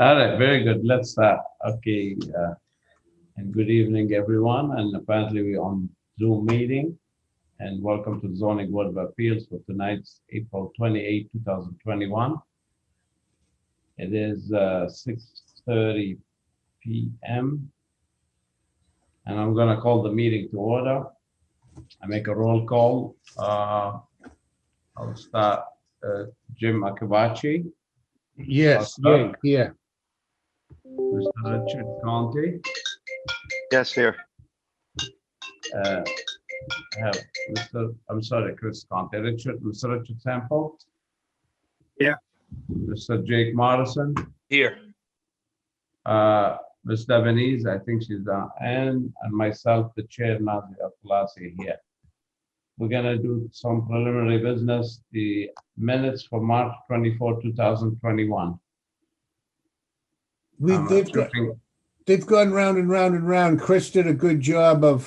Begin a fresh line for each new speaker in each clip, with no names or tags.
All right, very good. Let's start. Okay, and good evening, everyone. And apparently we're on Zoom meeting. And welcome to the Zoning Board of Appeals for tonight's April 28, 2021. It is 6:30 p.m. And I'm going to call the meeting to order. I make a roll call. I'll start. Jim Akabachi,
Yes,
Awesome.
yeah.
Mr. Richard Conte.
Yes, here.
I have Chris Conte. Mr. Richard Sample.
Yeah.
Mr. Jake Morrison.
Here.
Ms. Devenese, I think she's down, and myself, the chair, Nazi Aflasi here. We're gonna do some preliminary business, the minutes for March 24, 2021.
They've gone round and round and round. Chris did a good job of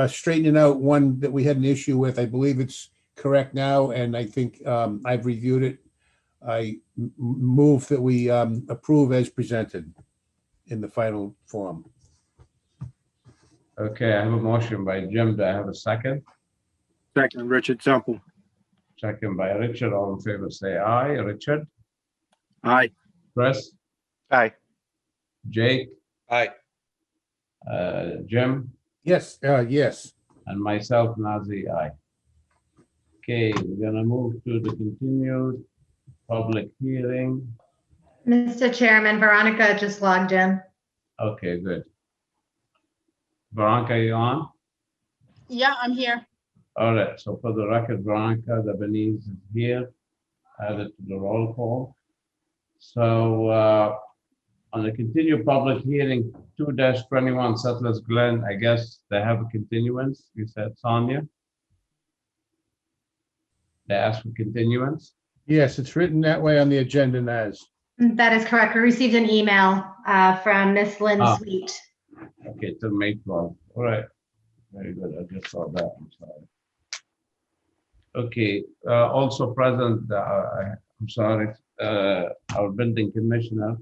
straightening out one that we had an issue with. I believe it's correct now, and I think I've reviewed it. I move that we approve as presented in the final form.
Okay, I have a motion by Jim. Do I have a second?
Second, Richard Semple.
Second by Richard. All in favor, say aye. Richard?
Aye.
Chris?
Aye.
Jake?
Aye.
Jim?
Yes, yes.
And myself, Nazi, aye. Okay, we're gonna move to the continued public hearing.
Mr. Chairman, Veronica just logged in.
Okay, good. Veronica, you on?
Yeah, I'm here.
All right, so for the record, Veronica Devenese is here, added to the roll call. So on the continued public hearing, 2-21 Settlers Glen, I guess they have a continuance, you said, Sonia? They asked for continuance?
Yes, it's written that way on the agenda, Naz.
That is correct. We received an email from Miss Lynn Sweet.
Okay, till May 12th. All right, very good. I just saw that. I'm sorry. Okay, also present, I'm sorry, our building commissioner,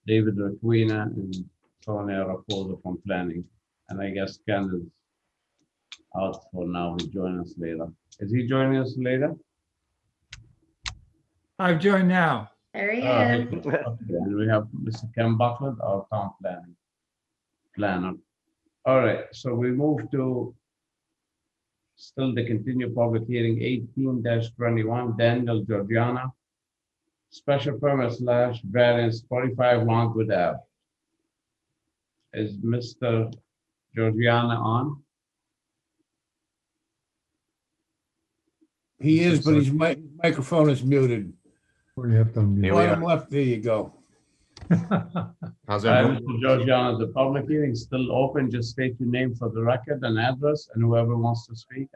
David Requena, and Sonia Raposa from planning. And I guess Ken is out for now. He'll join us later. Is he joining us later?
I've joined now.
There he is.
Okay, and we have Mr. Ken Buckland, our town planner. All right, so we move to still the continued public hearing 18-21, Daniel Georgiana, special permit / variance 45 Longwood Ave. Is Mr. Georgiana on?
He is, but his microphone is muted.
Or you have to unmute.
Bottom left, there you go.
How's
Mr. Georgiana, the public hearing is still open. Just state your name for the record and address, and whoever wants to speak.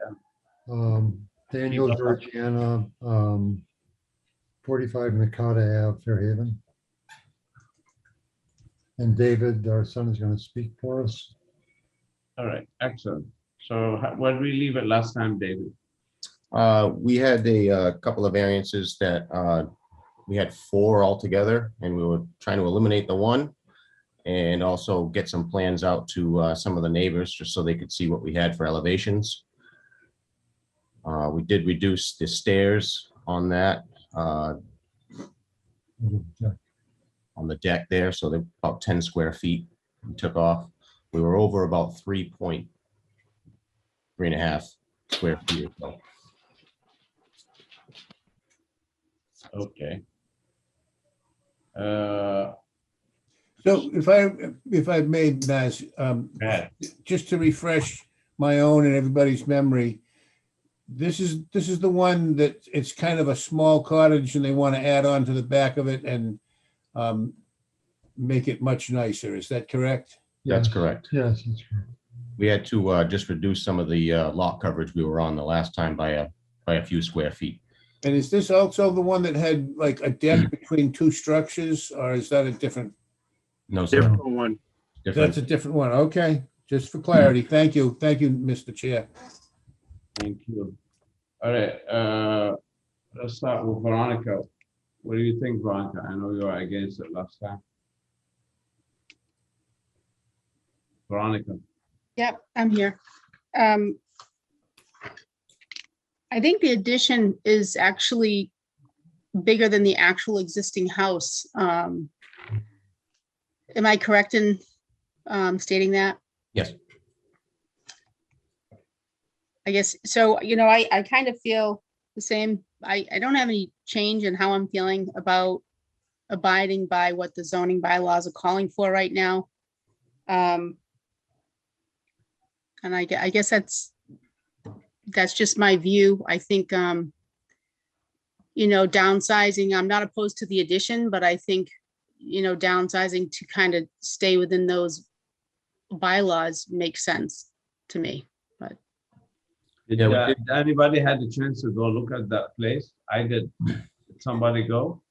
And
Daniel Georgiana, 45 Nakata Ave, Fairhaven. And David, our son, is going to speak for us.
all right, excellent. So where did we leave it last time, David?
We had a couple of variances that we had 4 altogether, and we were trying to eliminate the one and also get some plans out to some of the neighbors just so they could see what we had for elevations. We did reduce the stairs on that on the deck there, so they're about 10 square feet. We took off. We were over about 3.5 square feet or so.
Okay.
So if I may, Naz, just to refresh my own and everybody's memory, this is the one that it's kind of a small cottage and they want to add on to the back of it and make it much nicer. Is that correct?
That's correct.
Yes, that's correct.
We had to just reduce some of the lot coverage we were on the last time by a few square feet.
And is this also the one that had like a deck between 2 structures, or is that a different?
No, sir.
Different one.
That's a different one. Okay, just for clarity. Thank you, Mr. Chair.
Thank you. All right, let's start with Veronica. What do you think, Veronica? I know you were against it last time. Veronica,
Yep, I'm here. I think the addition is actually bigger than the actual existing house. Am I correct in stating that?
Yes.
I guess, so, I kind of feel the same. I don't have any change in how I'm feeling about abiding by what the zoning bylaws are calling for right now. And I guess that's just my view. I think, downsizing, I'm not opposed to the addition, but I think, downsizing to kind of stay within those bylaws makes sense to me. But
did
Yeah, we did.
anybody had the chance to go look at that place? I did. Did somebody go?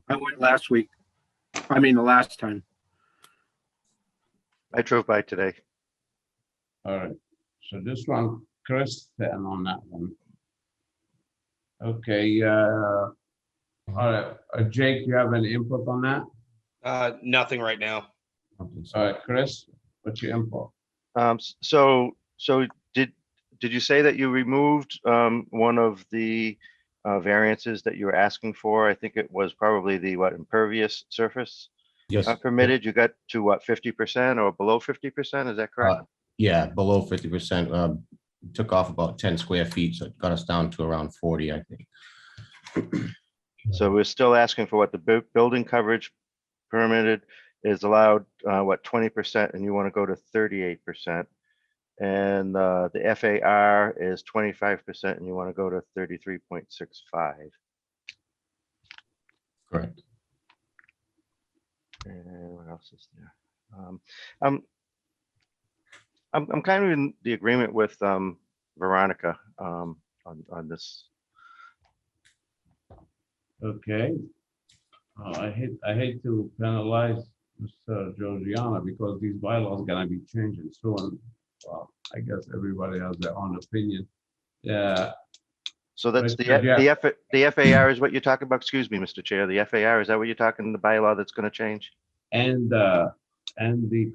I went last week. I mean, the last time.
I drove by today.
All right, so this one, Chris, sitting on that one. Okay, all right, Jake, you have any input on that?
Nothing right now.
All right, Chris, what's your input?
So did you say that you removed one of the variances that you were asking for? I think it was probably the impervious surface
Yes.
permitted. You got to 50% or below 50%? Is that correct?
Yeah, below 50%. Took off about 10 square feet, so it got us down to around 40, I think.
So we're still asking for what the building coverage permitted is allowed, 20%, and you want to go to 38%. And the FAR is 25%, and you want to go to 33.65.
Correct.
And what else is there? I'm kind of in the agreement with Veronica on this.
Okay. I hate to penalize Mr. Georgiana because these bylaws gonna be changing soon. Well, I guess everybody has their own opinion. Yeah.
So that's
Right, yeah.
the FAR is what you're talking about? Excuse me, Mr. Chair. The FAR, is that what you're talking, the bylaw that's going to change?
And the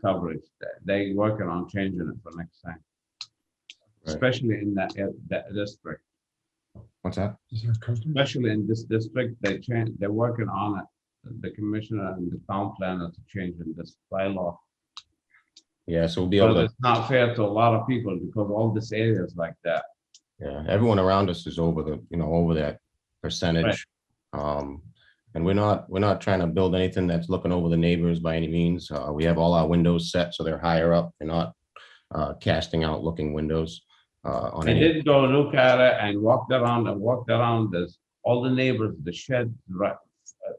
coverage, they working on changing it for next time.
Right.
Especially in that district.
What's that?
Is there customers?
Especially in this district, they're working on it. The commissioner and the town planner to change in this bylaw.
Yeah, so we'll be able
But
to,
it's not fair to a lot of people because all this area is like that.
yeah, everyone around us is over over that percentage. And we're not trying to build anything that's looking over the neighbors by any means. We have all our windows set so they're higher up. They're not casting out looking windows on
I
any.
did go look at it and walked around. There's all the neighbors, the shed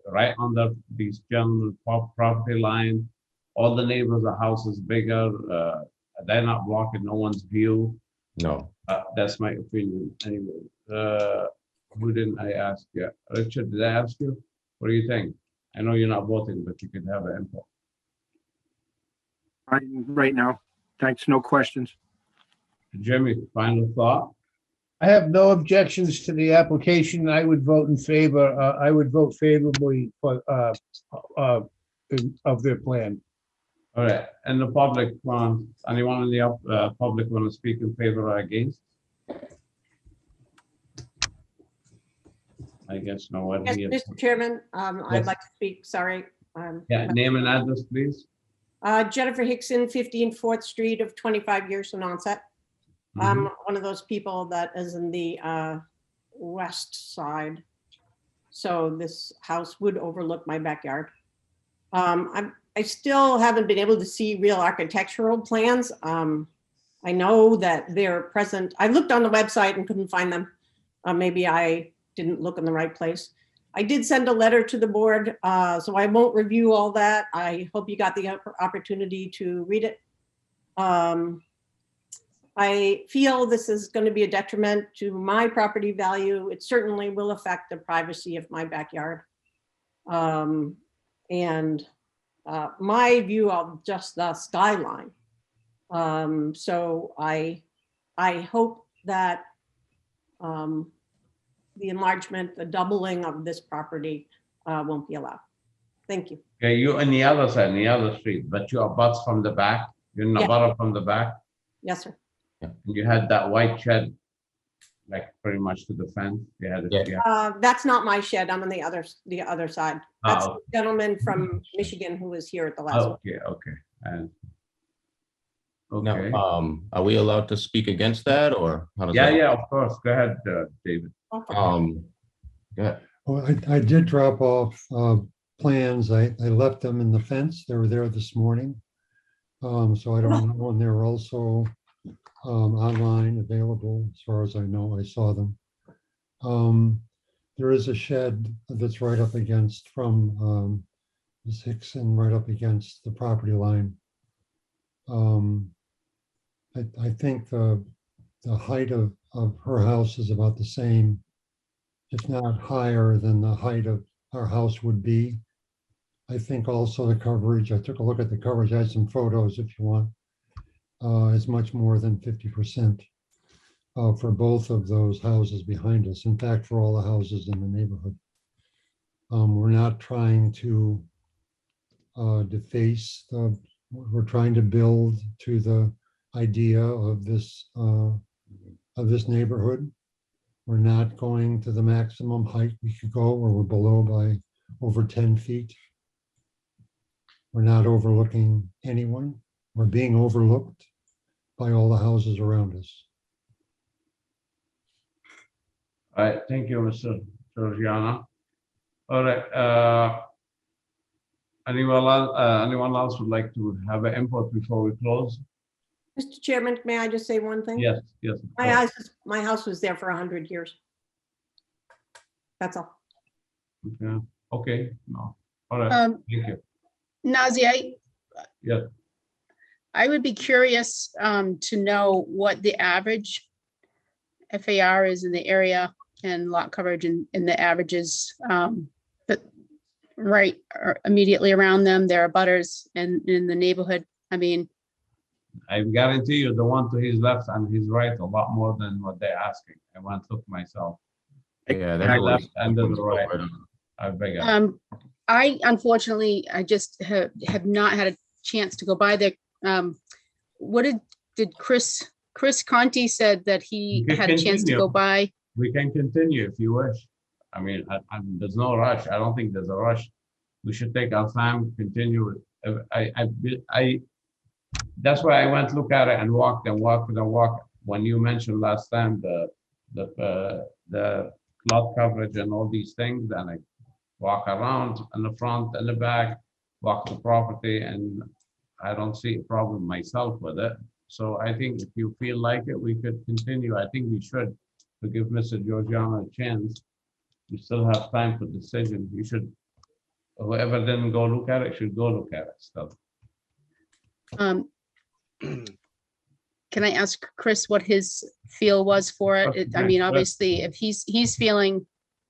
right under these general property line. All the neighbors, the house is bigger. They're not blocking no one's view.
No.
That's my opinion. Anyway, who didn't I ask yet? Richard, did I ask you? What do you think? I know you're not voting, but you could have an input.
Right now. Thanks. No questions.
Jimmy, final thought?
I have no objections to the application. I would vote in favor. I would vote favorably for of their plan.
All right, and the public, anyone in the public want to speak in favor or against? I guess no one
Yes,
here.
Mr. Chairman,
Yes.
I'd like to speak, sorry.
Yeah, name and address, please.
Jennifer Hickson, 15 4th Street of 25 years from onset. I'm one of those people that is in the west side. So this house would overlook my backyard. I still haven't been able to see real architectural plans. I know that they're present. I looked on the website and couldn't find them. Maybe I didn't look in the right place. I did send a letter to the board, so I won't review all that. I hope you got the opportunity to read it. I feel this is going to be a detriment to my property value. It certainly will affect the privacy of my backyard. And my view of just the skyline. So I hope that the enlargement, the doubling of this property won't be allowed. Thank you.
Okay, you on the other side, on the other street, but you are butts from the back. You're in the
Yeah.
bottom from the back.
Yes, sir.
You had that white shed, like pretty much to the fence. You had it.
Yeah.
Yeah.
That's not my shed. I'm on the other side. That's
Oh.
the gentleman from Michigan who was here at the last one.
Okay, okay. And
Now,
okay.
are we allowed to speak against that, or how does
Yeah,
that?
yeah, of course. Go ahead, David.
Yeah,
Well, I did drop off plans. I left them in the fence. They were there this morning. So I don't know when they're also online available. As far as I know, I saw them. There is a shed that's right up against from Ms. Hickson, right up against the property line. I think the height of her house is about the same, if not higher than the height of our house would be. I think also the coverage, I took a look at the coverage, I had some photos if you want, is much more than 50% for both of those houses behind us. In fact, for all the houses in the neighborhood. We're not trying to deface we're trying to build to the idea of this neighborhood. We're not going to the maximum height we could go, or we're below by over 10 feet. We're not overlooking anyone. We're being overlooked by all the houses around us.
All right, thank you, Mr. Georgiana. All right, anyone else would like to have an input before we close?
Mr. Chairman, may I just say one thing?
Yes, yes. of course.
My house was there for 100 years. That's all.
Okay, okay, no, all right,
Um,
thank you.
Nazi,
Yeah.
I would be curious to know what the average FAR is in the area and lot coverage and the averages, but right or immediately around them, there are butters and in the neighborhood. I mean,
I guarantee you the one to his left and his right a lot more than what they're asking. I went look myself.
yeah.
The left and the right. I beg you.
I unfortunately, I just have not had a chance to go by there. What did Chris Conti said that he
You can
had a chance to
continue.
go by?
We can continue if you wish. I mean, there's no rush. I don't think there's a rush. We should take our time, continue. That's why I went look at it and walked and walked and walked. When you mentioned last time the lot coverage and all these things, and I walk around in the front and the back, walk the property, and I don't see a problem myself with it. So I think if you feel like it, we could continue. I think we should, to give Mr. Georgiana a chance. We still have time for decision. You should, whoever didn't go look at it should go look at it still.
Can I ask Chris what his feel was for it? I mean, obviously, if he's feeling,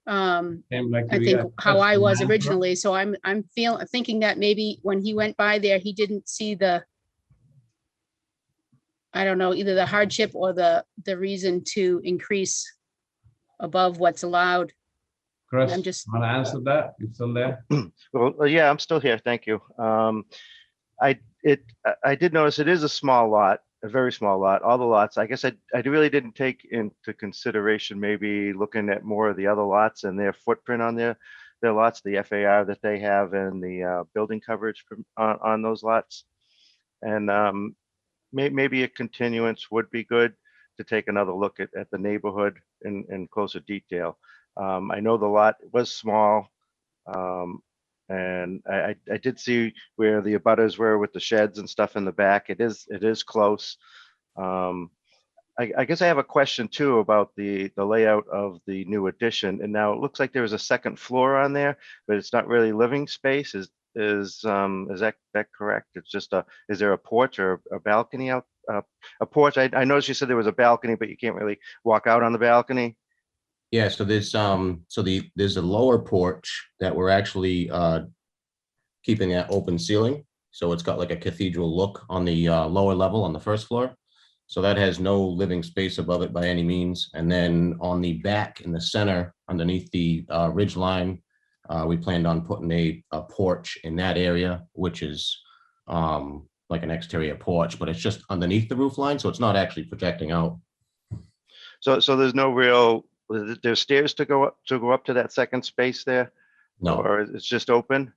Same like
I
you,
think
yeah.
how I was
That's
originally, so I'm thinking that maybe when he went by there, he didn't see I don't know, either the hardship or the reason to increase above what's allowed.
Chris,
I'm just-
want to answer that? You still there?
Well, yeah, I'm still here. Thank you. I did notice it is a small lot, a very small lot. All the lots, I guess I really didn't take into consideration maybe looking at more of the other lots and their footprint on their lots, the FAR that they have and the building coverage on those lots. And maybe a continuance would be good to take another look at the neighborhood in closer detail. I know the lot was small. And I did see where the abutters were with the sheds and stuff in the back. It is close. I guess I have a question too about the layout of the new addition. And now it looks like there is a second floor on there, but it's not really living space. Is that correct? It's just is there a porch or a balcony out? A porch. I noticed you said there was a balcony, but you can't really walk out on the balcony.
Yeah, so there's there's a lower porch that we're actually keeping that open ceiling. So it's got like a cathedral look on the lower level on the first floor. So that has no living space above it by any means. And then on the back in the center, underneath the ridge line, we planned on putting a porch in that area, which is like an exterior porch, but it's just underneath the roof line, so it's not actually projecting out.
So there's no real, there's stairs to go up to that second space there?
No.
Or it's just open?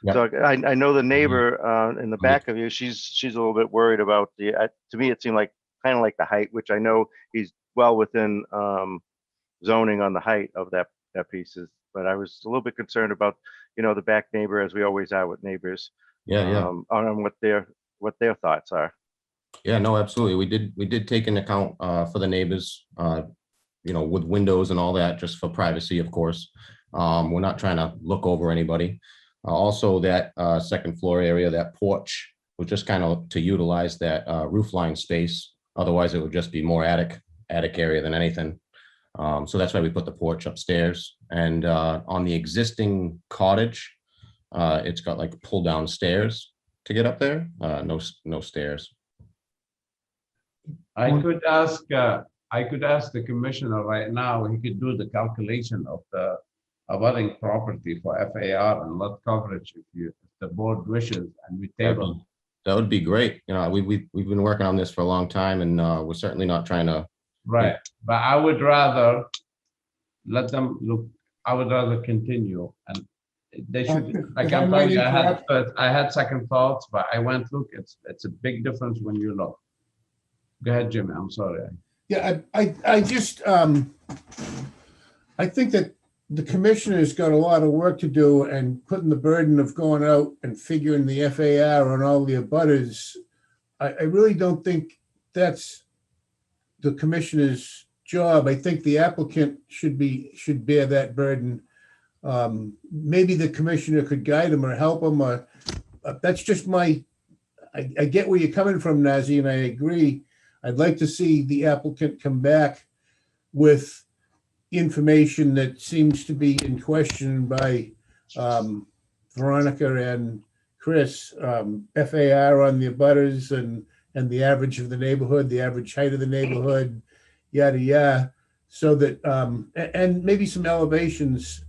Yep.
So I know the neighbor in the back of you, she's a little bit worried about to me, it seemed like kind of like the height, which I know he's well within zoning on the height of that pieces. But I was a little bit concerned about, the back neighbor, as we always are with neighbors.
Yeah.
On what their thoughts are.
Yeah, no, absolutely. We did take into account for the neighbors, with windows and all that, just for privacy, of course. We're not trying to look over anybody. Also, that second floor area, that porch, was just kind of to utilize that roof line space. Otherwise, it would just be more attic area than anything. So that's why we put the porch upstairs. And on the existing cottage, it's got like pull down stairs to get up there. No stairs.
I could ask the commissioner right now, he could do the calculation of the abutting property for FAR and lot coverage if the board wishes, and we table.
That would be great. We've been working on this for a long time, and we're certainly not trying to.
Right, but I would rather let them look. I would rather continue, and they should. Like I'm telling you, I had second thoughts, but I went look. It's a big difference when you look. Go ahead, Jimmy. I'm sorry.
Yeah, I just I think that the commissioner's got a lot of work to do, and putting the burden of going out and figuring the FAR on all the abutters. I really don't think that's the commissioner's job. I think the applicant should bear that burden. Maybe the commissioner could guide him or help him, or that's just I get where you're coming from, Nazi, and I agree. I'd like to see the applicant come back with information that seems to be in question by Veronica and Chris, FAR on the abutters and the average of the neighborhood, the average height of the neighborhood, yada, yada. So that, and maybe some elevations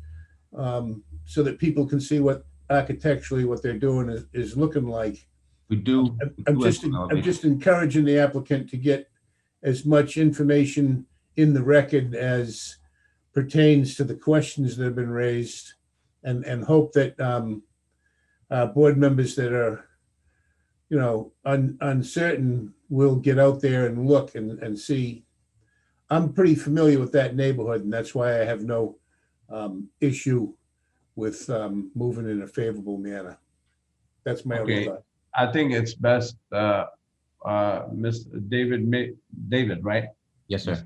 so that people can see what architecturally what they're doing is looking like. I'm just encouraging the applicant to get as much information in the record as pertains to the questions that have been raised, and hope that board members that are, uncertain will get out there and look and see. I'm pretty familiar with that neighborhood, and that's why I have no issue with moving in a favorable manner. That's my only thought.
I think it's best, Mr. David, right?
Yes, sir.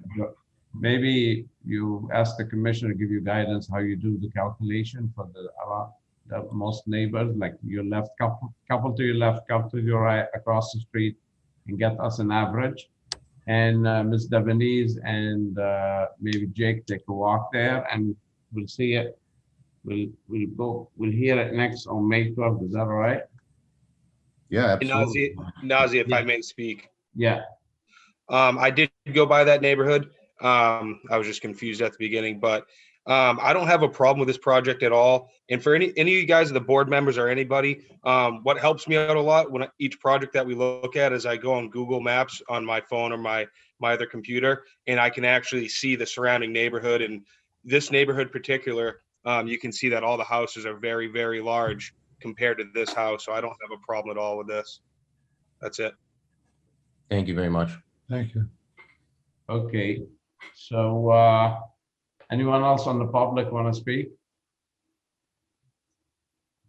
Maybe you ask the commissioner to give you guidance how you do the calculation for the most neighbors, like your left couple to your left, couple to your right, across the street, and get us an average. And Ms. Devenese and maybe Jake take a walk there, and we'll see it. We'll hear it next on May 12th. Is that all right?
Yeah, absolutely.
Nazi, if I may speak.
Yeah.
I did go by that neighborhood. I was just confused at the beginning, but I don't have a problem with this project at all. And for any of you guys, the board members or anybody, what helps me out a lot when each project that we look at is I go on Google Maps on my phone or my other computer, and I can actually see the surrounding neighborhood. And this neighborhood particular, you can see that all the houses are very, very large compared to this house. So I don't have a problem at all with this. That's it.
Thank you very much.
Thank you.
Okay. So anyone else on the public want to speak?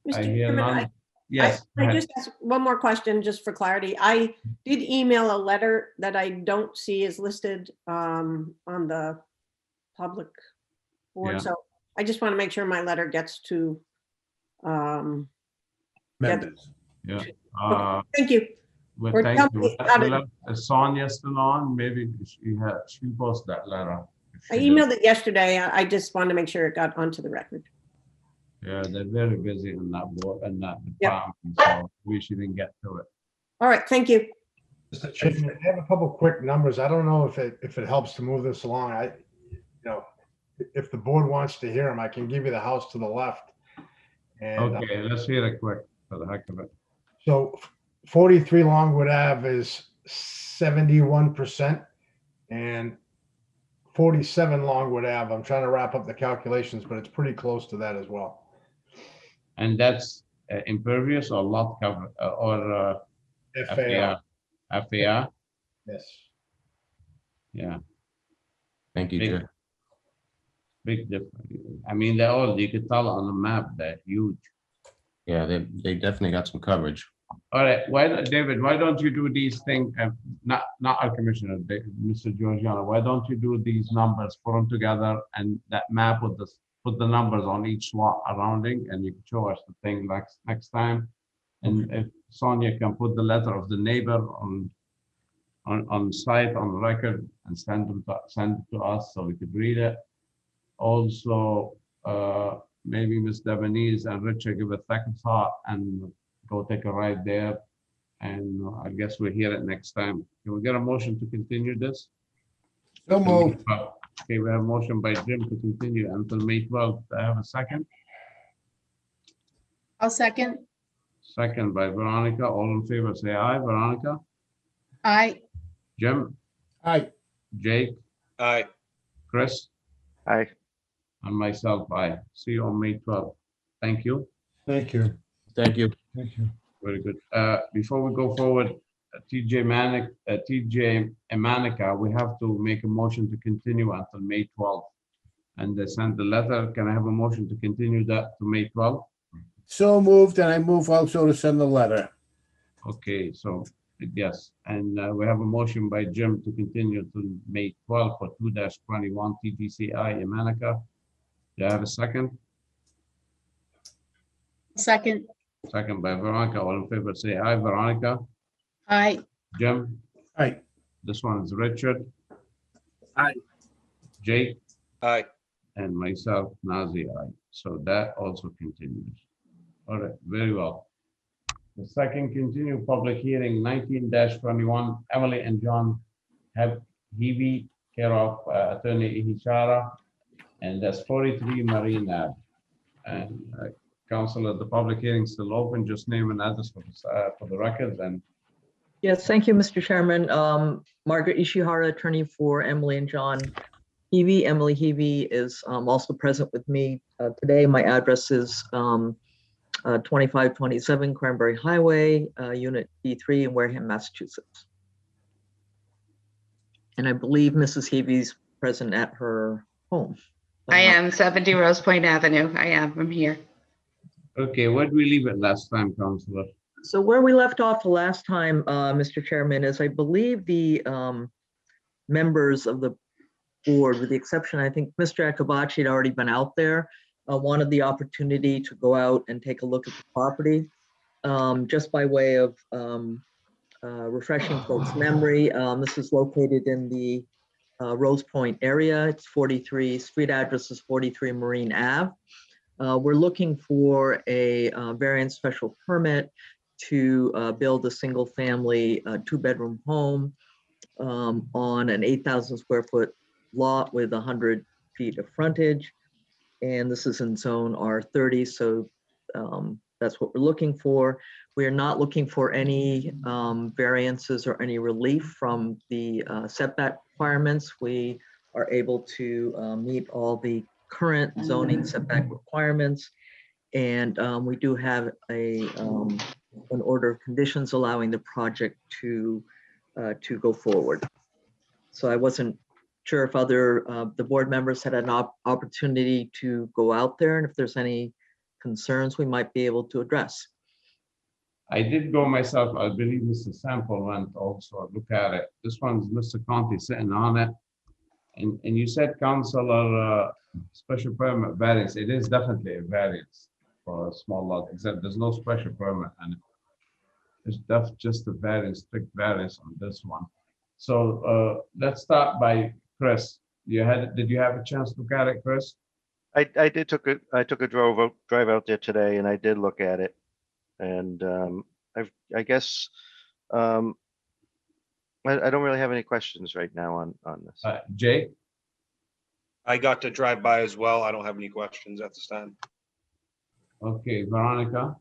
Mr.
hear
Chairman,
none. Yes.
I just ask one more question, just for clarity. I did email a letter that I don't see is listed on the public board.
Yeah.
So I just want to make sure my letter gets to.
Members.
Yeah.
Thank you.
Well,
Or
thank
tell
you.
me how to-
Is Sonia still on? Maybe she posted that letter.
I emailed it yesterday. I just wanted to make sure it got onto the record.
Yeah, they're very busy in that board and that
Yep.
department, so we shouldn't get to it.
All right, thank you.
Mr. Chairman, I have a couple quick numbers. I don't know if it helps to move this along. If the board wants to hear them, I can give you the house to the left. And
Okay, let's hear it quick for the heck of it.
so 43 Longwood Ave is 71%, and 47 Longwood Ave, I'm trying to wrap up the calculations, but it's pretty close to that as well.
And that's impervious or lot cover or
FAR.
FAR?
Yes.
Yeah,
Thank you,
Big.
Chair.
big difference. I mean, they're all, you could tell on the map, they're huge.
Yeah, they definitely got some coverage.
All right, David, why don't you do these things, not our commissioner, Mr. Georgiana, why don't you do these numbers, put them together, and that map with this, put the numbers on each lot surrounding, and you can show us the thing next time. And if Sonia can put the letter of the neighbor on site, on record, and send it to us so we could read it. Also, maybe Ms. Devenese and Richard give a second thought and go take a ride there. And I guess we'll hear it next time. Can we get a motion to continue this?
So moved.
Okay, we have a motion by Jim to continue until May 12th. I have a second.
I'll second.
Second by Veronica. All in favor, say aye. Veronica?
Aye.
Jim?
Aye.
Jake?
Aye.
Chris?
Aye.
And myself, aye. See you on May 12th. Thank you.
Thank you.
Thank you.
Thank you.
Very good. Before we go forward, TJ Manica, we have to make a motion to continue until May 12th. And they sent the letter. Can I have a motion to continue that to May 12th?
So moved, and I move also to send the letter.
Okay, so yes, and we have a motion by Jim to continue to May 12th for 2-21 TTCI Manica. Do I have a second?
Second.
Second by Veronica. All in favor, say aye. Veronica?
Aye.
Jim?
Aye.
This one is Richard.
Aye.
Jake?
Aye.
And myself, Nazir, aye. So that also continues. All right, very well. The second continued public hearing, 19-21, Emily and John have Hebe, care of Attorney Ihishara, and that's 43 Marine Ave. And Councilor, the public hearing is still open. Just name and address for the records. And
Yes, thank you, Mr. Chairman. Margaret Ishihara, attorney for Emily and John Hebe. Emily Hebe is also present with me today. My address is 2527 Cranberry Highway, Unit B3 in Wareham, Massachusetts. And I believe Mrs. Hebe's present at her home.
I am 70 Rose Point Avenue. I'm here.
okay, where did we leave it last time, Councilor?
So where we left off the last time, Mr. Chairman, is I believe the members of the board, with the exception, I think Mr. Akabachi had already been out there, wanted the opportunity to go out and take a look at the property. Just by way of refreshing folks' memory, this is located in the Rose Point area. It's 43, street address is 43 Marine Ave. We're looking for a variance special permit to build a single family 2-bedroom home on an 8,000 square foot lot with 100 feet of frontage. And this is in zone R30, so that's what we're looking for. We are not looking for any variances or any relief from the setback requirements. We are able to meet all the current zoning setback requirements. And we do have an order of conditions allowing the project to go forward. So I wasn't sure if other the board members had an opportunity to go out there, and if there's any concerns we might be able to address.
I did go myself. I believe Mr. Sample went also look at it. This one's Mr. Conti sitting on it. And you said, Councilor, special permit variance. It is definitely a variance for a small lot, except there's no special permit, and it's just a variance, strict variance on this one. So let's start by Chris. Did you have a chance to look at it, Chris?
I took a drive out there today, and I did look at it. And I guess I don't really have any questions right now on this.
Jake?
I got to drive by as well. I don't have any questions at this time.
Okay, Veronica?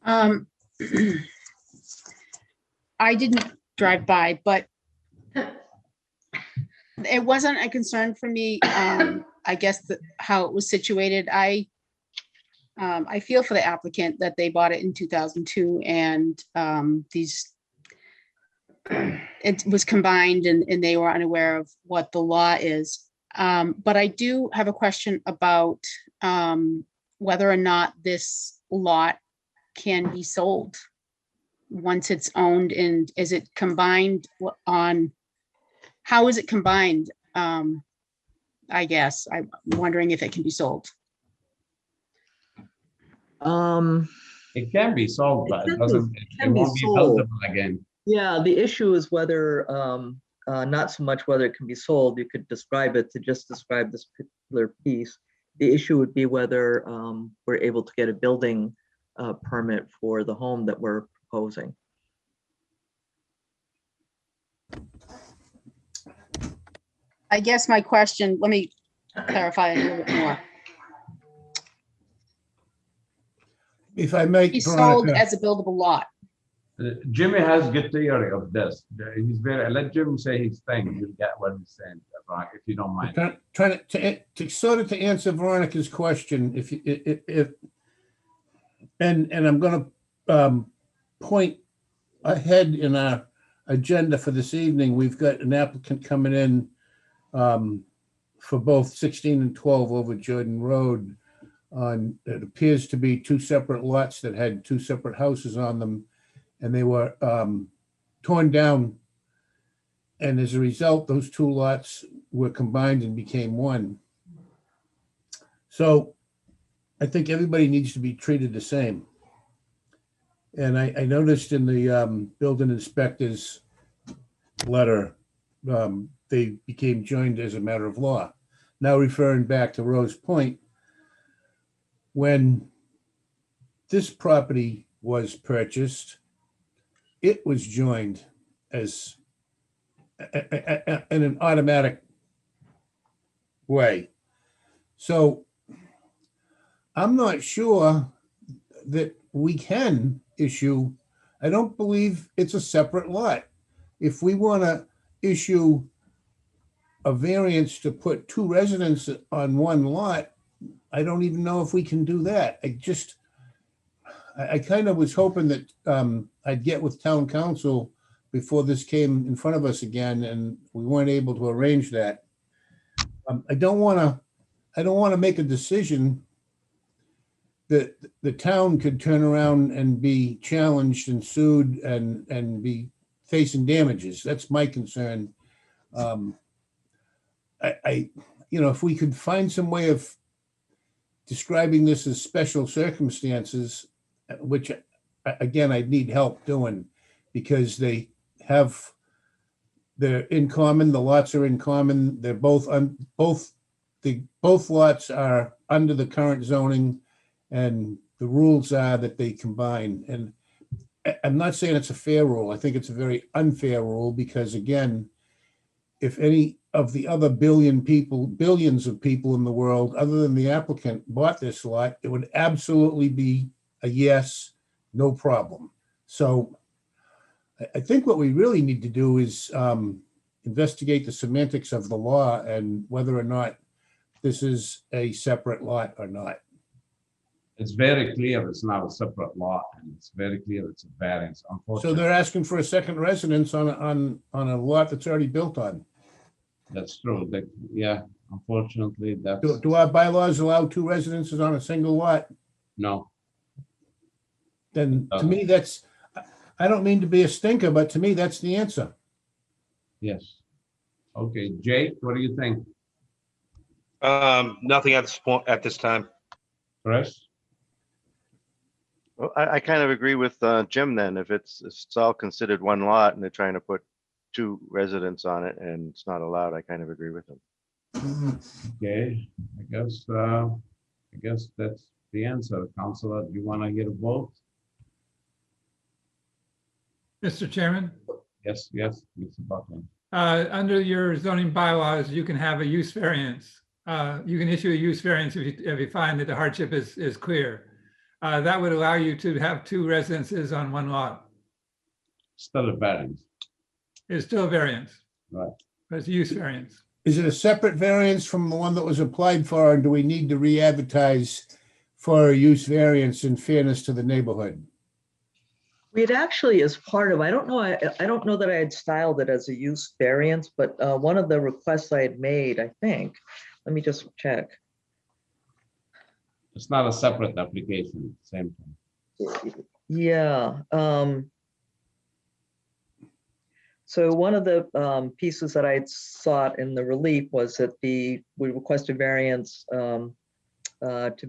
I didn't drive by, but it wasn't a concern for me. I guess how it was situated. I feel for the applicant that they bought it in 2002 and it was combined and they were unaware of what the law is. But I do have a question about whether or not this lot can be sold once it's owned, and is it combined on, how is it combined? I guess I'm wondering if it can be sold.
It can be sold, but it
can be
won't be
sold.
buildable again.
Yeah, the issue is whether, not so much whether it can be sold, you could describe it to just describe this particular piece. The issue would be whether we're able to get a building permit for the home that we're proposing.
I guess my question, let me clarify a little bit more.
If I may,
Be sold
Veronica,
as a buildable lot.
Jimmy has good theory of this. He's very, let Jim say his thing. You'll get what he's saying, Veronica, if you don't mind.
trying to sort of to answer Veronica's question, if and I'm going to point ahead in our agenda for this evening. We've got an applicant coming in for both 16 and 12 over Jordan Road. It appears to be two separate lots that had two separate houses on them, and they were torn down. And as a result, those two lots were combined and became one. So I think everybody needs to be treated the same. And I noticed in the building inspector's letter, they became joined as a matter of law. Now referring back to Rose Point, when this property was purchased, it was joined as in an automatic way. So I'm not sure that we can issue, I don't believe it's a separate lot. If we want to issue a variance to put two residents on one lot, I don't even know if we can do that. I kind of was hoping that I'd get with town council before this came in front of us again, and we weren't able to arrange that. I don't want to make a decision that the town could turn around and be challenged and sued and be facing damages. That's my concern. If we could find some way of describing this as special circumstances, which again, I'd need help doing, because they're in common, the lots are in common, they're both lots are under the current zoning, and the rules are that they combine. And I'm not saying it's a fair rule. I think it's a very unfair rule, because again, if any of the other billions of people in the world, other than the applicant, bought this lot, it would absolutely be a yes, no problem. So I think what we really need to do is investigate the semantics of the law and whether or not this is a separate lot or not.
It's very clear it's not a separate lot, and it's very clear it's a variance,
So
unfortunately.
they're asking for a second residence on a lot that's already built on.
That's true. Yeah, unfortunately, that's,
Do our bylaws allow two residences on a single lot?
no.
Then to me, I don't mean to be a stinker, but to me, that's the answer.
Yes. Okay, Jake, what do you think?
Nothing at this point, at this time.
Chris?
Well, I kind of agree with Jim then. If it's all considered one lot and they're trying to put two residents on it and it's not allowed, I kind of agree with him.
Okay, I guess that's the answer. Counselor, do you want to get a vote?
Mr. Chairman,
Yes, Mr. Buckland.
Under your zoning bylaws, you can have a use variance. You can issue a use variance if you find that the hardship is clear. That would allow you to have two residences on one lot.
Still a variance.
It's still a variance,
Right.
but it's a use variance.
Is it a separate variance from the one that was applied for, and do we need to re-advertise for a use variance in fairness to the neighborhood?
We had actually, as part of, I don't know that I had styled it as a use variance, but one of the requests I had made, I think, let me just check.
It's not a separate application, same thing.
Yeah. So one of the pieces that I had sought in the relief was that we requested variance to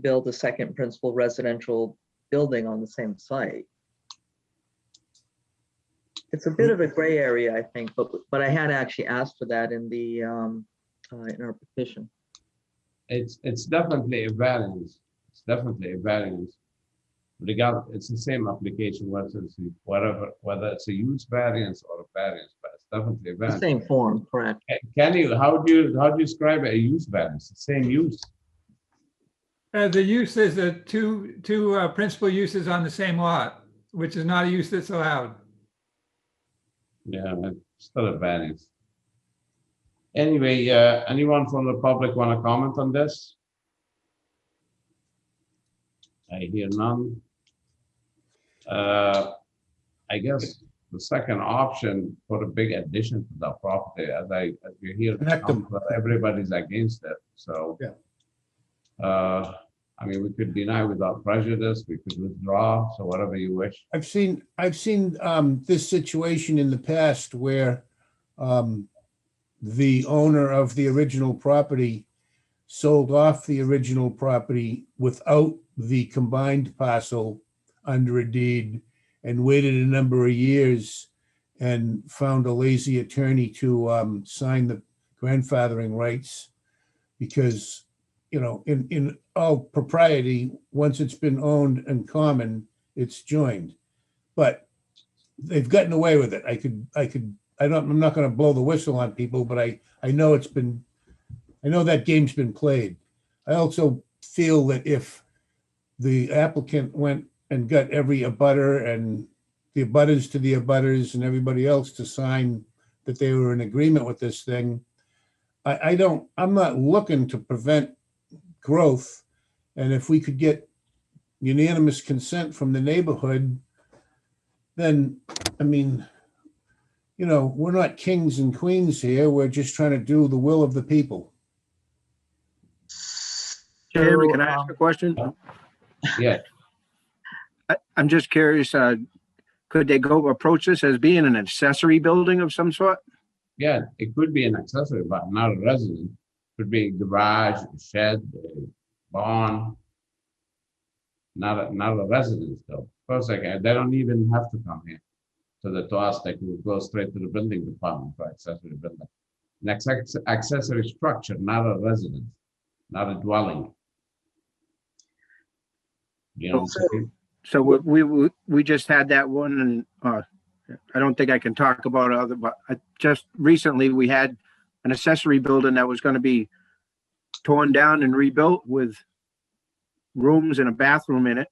build a second principal residential building on the same site. It's a bit of a gray area, I think, but I had actually asked for that in the in our petition.
It's definitely a variance. It's definitely a variance. It's the same application, whether it's a use variance or a variance, but it's definitely a
The
variance.
same form, correct?
How do you describe a use variance? The same use.
The use is two principal uses on the same lot, which is not a use that's allowed.
Yeah, it's still a variance. Anyway, anyone from the public want to comment on this? I hear none. I guess the second option for a big addition to the property, as you hear, everybody's against it. So,
yeah.
I mean, we could deny without prejudice. We could withdraw. So whatever you wish.
I've seen this situation in the past where the owner of the original property sold off the original property without the combined parcel under a deed and waited a number of years and found a lazy attorney to sign the grandfathering rights because, you know, in all propriety, once it's been owned in common, it's joined. But they've gotten away with it. I'm not going to blow the whistle on people, but I know I know that game's been played. I also feel that if the applicant went and got every abutter and the abutters to the abutters and everybody else to sign that they were in agreement with this thing, I'm not looking to prevent growth. And if we could get unanimous consent from the neighborhood, then, I mean, you know, we're not kings and queens here. We're just trying to do the will of the people.
Chairman, can I ask a question?
Yeah.
I'm just curious, could they go approach this as being an accessory building of some sort?
Yeah, it could be an accessory, but not a residence. Could be a garage, a shed, a barn. Not a residence though. First, they don't even have to come here to us. They can go straight to the building department for accessory building. An accessory structure, not a residence, not a dwelling. You know what I'm saying?
So we just had that one, and I don't think I can talk about other, but just recently we had an accessory building that was going to be torn down and rebuilt with rooms and a bathroom in it.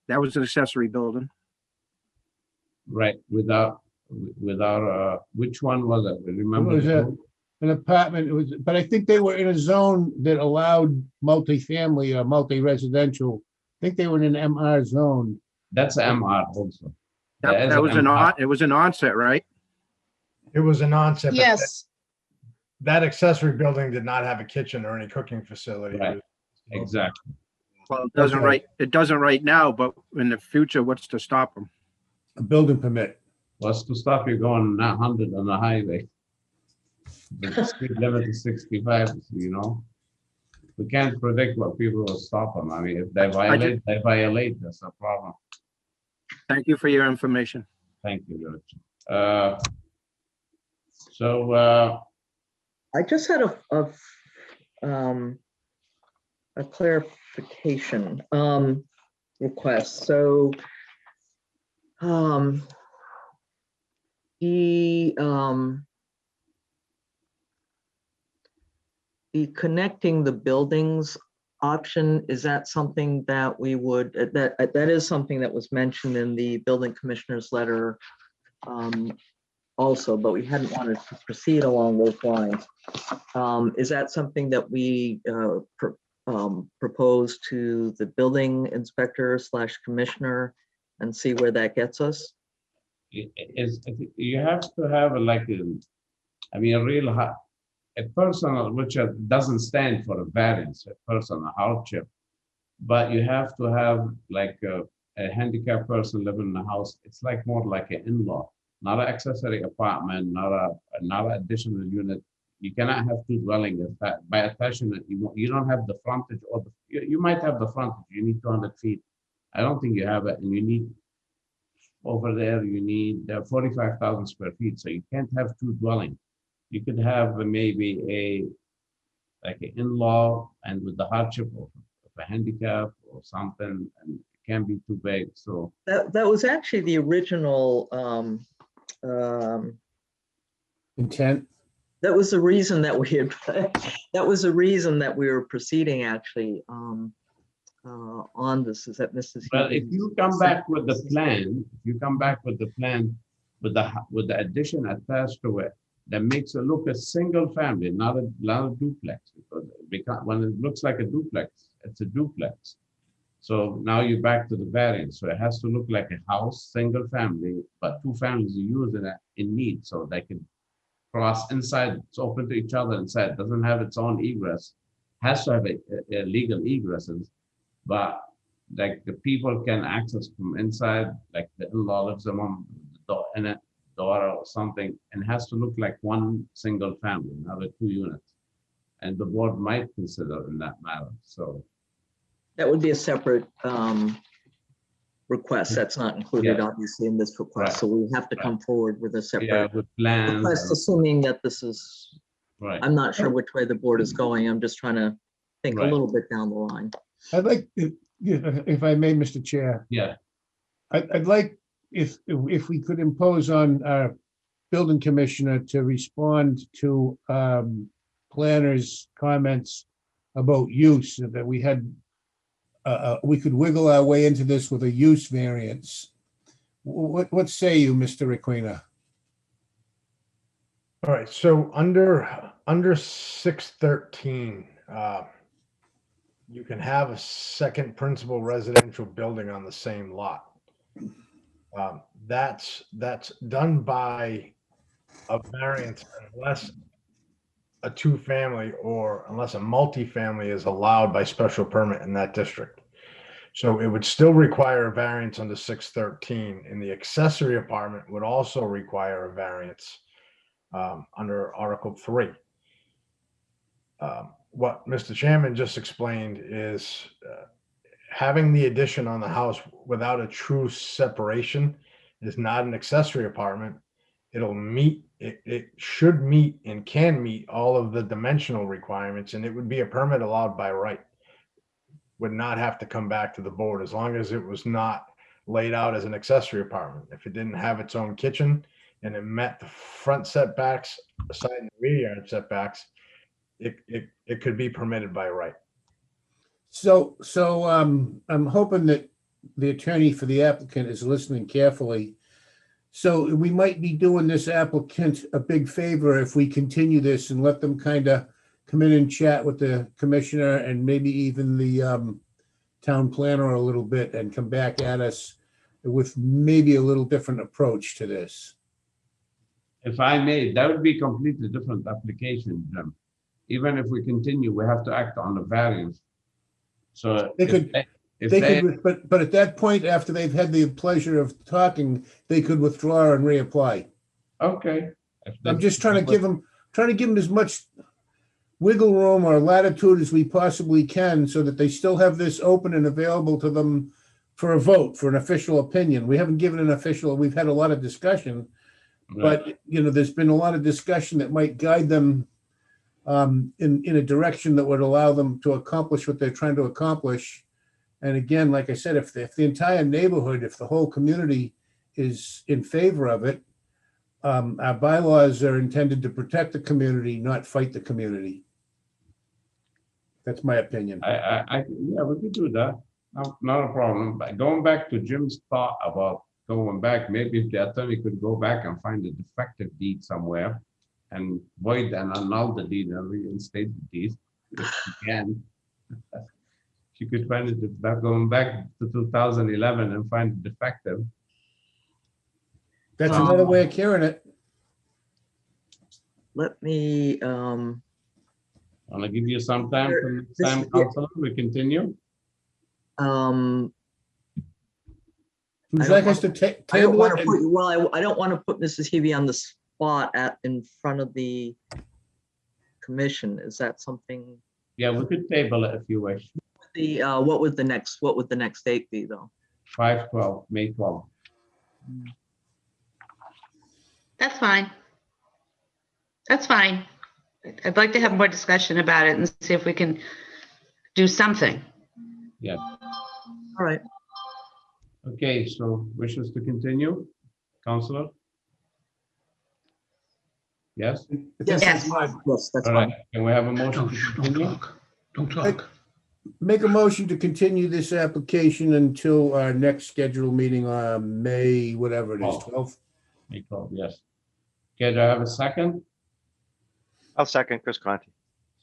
That was an accessory building.
Right, without which one was it? Remember?
It was an apartment. But I think they were in a zone that allowed multifamily or multi-residential. I think they were in an MR zone.
That's MR also.
That was it was an onset, right?
It was an onset. But
Yes,
that accessory building did not have a kitchen or any cooking facility.
Right. Exactly.
Well, it doesn't right now, but in the future, what's to stop them?
A building permit.
What's to stop you going 100 on the highway? The speed limit is 65, you know? We can't predict what people will stop them. I mean, if they violate, they violate. That's a problem.
Thank you for your information.
Thank you, George. So
I just had a clarification request. So The connecting the buildings option, is that something that we would, that is something that was mentioned in the building commissioner's letter also, but we hadn't wanted to proceed along those lines. Is that something that we propose to the building inspector / commissioner and see where that gets us?
You have to have like a real a personal, which doesn't stand for a variance, a personal hardship, but you have to have like a handicapped person living in the house. It's like more like an in-law, not an accessory apartment, not an additional unit. You cannot have two dwellings. By attaching it, you don't have the frontage, or you might have the frontage. You need 200 feet. I don't think you have it, and you need over there. You need 45,000 square feet, so you can't have two dwellings. You could have maybe like an in-law, and with the hardship of a handicap or something, and it can't be too big. So
that was actually the original
Intent.
that was the reason that we had, that was the reason that we were proceeding actually on this, is that Mrs.
But if
Higgins-
you come back with the plan, with the addition attached to it, that makes it look a single family, not a duplex. Because when it looks like a duplex, it's a duplex. So now you're back to the variance. So it has to look like a house, single family, but two families are using it in need, so they can cross inside. It's open to each other inside. Doesn't have its own egress. Has to have a legal egresses, but like the people can access from inside, like the in-law lives among the door in it, daughter or something, and has to look like one single family, not a two units. And the board might consider in that matter. So
that would be a separate request. That's not included,
Yeah.
obviously, in this request.
Right.
So we have to come forward with a
yeah,
separate
with plans.
request,
and-
assuming that this is,
Right.
I'm not sure which way the board is going. I'm just trying to think a
Right.
little bit down the line.
I'd like, if I may, Mr. Chair,
Yeah.
I'd like if we could impose on our building commissioner to respond to planners' comments about use, that we had, we could wiggle our way into this with a use variance. What say you, Mr. Requena?
All right, so under 613, you can have a second principal residential building on the same lot. That's done by a variance unless a two-family or unless a multifamily is allowed by special permit in that district. So it would still require a variance under 613, and the accessory apartment would also require a variance under Article 3. What Mr. Chairman just explained is having the addition on the house without a true separation is not an accessory apartment. It'll meet, it should meet and can meet all of the dimensional requirements, and it would be a permit allowed by right. Would not have to come back to the board as long as it was not laid out as an accessory apartment. If it didn't have its own kitchen and it met the front setbacks, the side and rear yard setbacks, it could be permitted by right.
So I'm hoping that the attorney for the applicant is listening carefully. So we might be doing this applicant a big favor if we continue this and let them kind of come in and chat with the commissioner and maybe even the town planner a little bit and come back at us with maybe a little different approach to this.
If I may, that would be completely different application, Jim. Even if we continue, we have to act on the variance. So
They could, but at that point, after they've had the pleasure of talking, they could withdraw and reapply.
Okay.
I'm just trying to give them as much wiggle room or latitude as we possibly can so that they still have this open and available to them for a vote, for an official opinion. We haven't given an official, we've had a lot of discussion, but there's been a lot of discussion that might guide them in a direction that would allow them to accomplish what they're trying to accomplish. And again, like I said, if the entire neighborhood, if the whole community is in favor of it, our bylaws are intended to protect the community, not fight the community. That's my opinion.
Yeah, we could do that. No, not a problem. But going back to Jim's thought about going back, maybe if the attorney could go back and find a defective deed somewhere and void and annul the deed and reinstate the deed, if she can. She could find it back, going back to 2011 and find it defective.
That's another way of curing it.
Let me,
Want to give you some time for next
This-
time, Counselor? We continue?
um,
Would
I
you
don't
like us to
I don't
table
want
it?
to put, well, I don't want to put Mrs. Heavey on the spot in front of the commission. Is that something?
Yeah, we could table it if you wish.
What would the next date be though?
5/12, May 12th.
That's fine. That's fine. I'd like to have more discussion about it and see if we can do something.
Yeah.
All right.
Okay, so wishes to continue, Counselor? Yes?
Yes,
Yes.
yes, that's
All
fine.
right, can we have a motion to continue?
Don't talk.
Make a motion to continue this application until our next scheduled meeting on May, whatever it is, 12th.
May 12th, yes. Okay, do I have a second?
I'll second Chris Conti.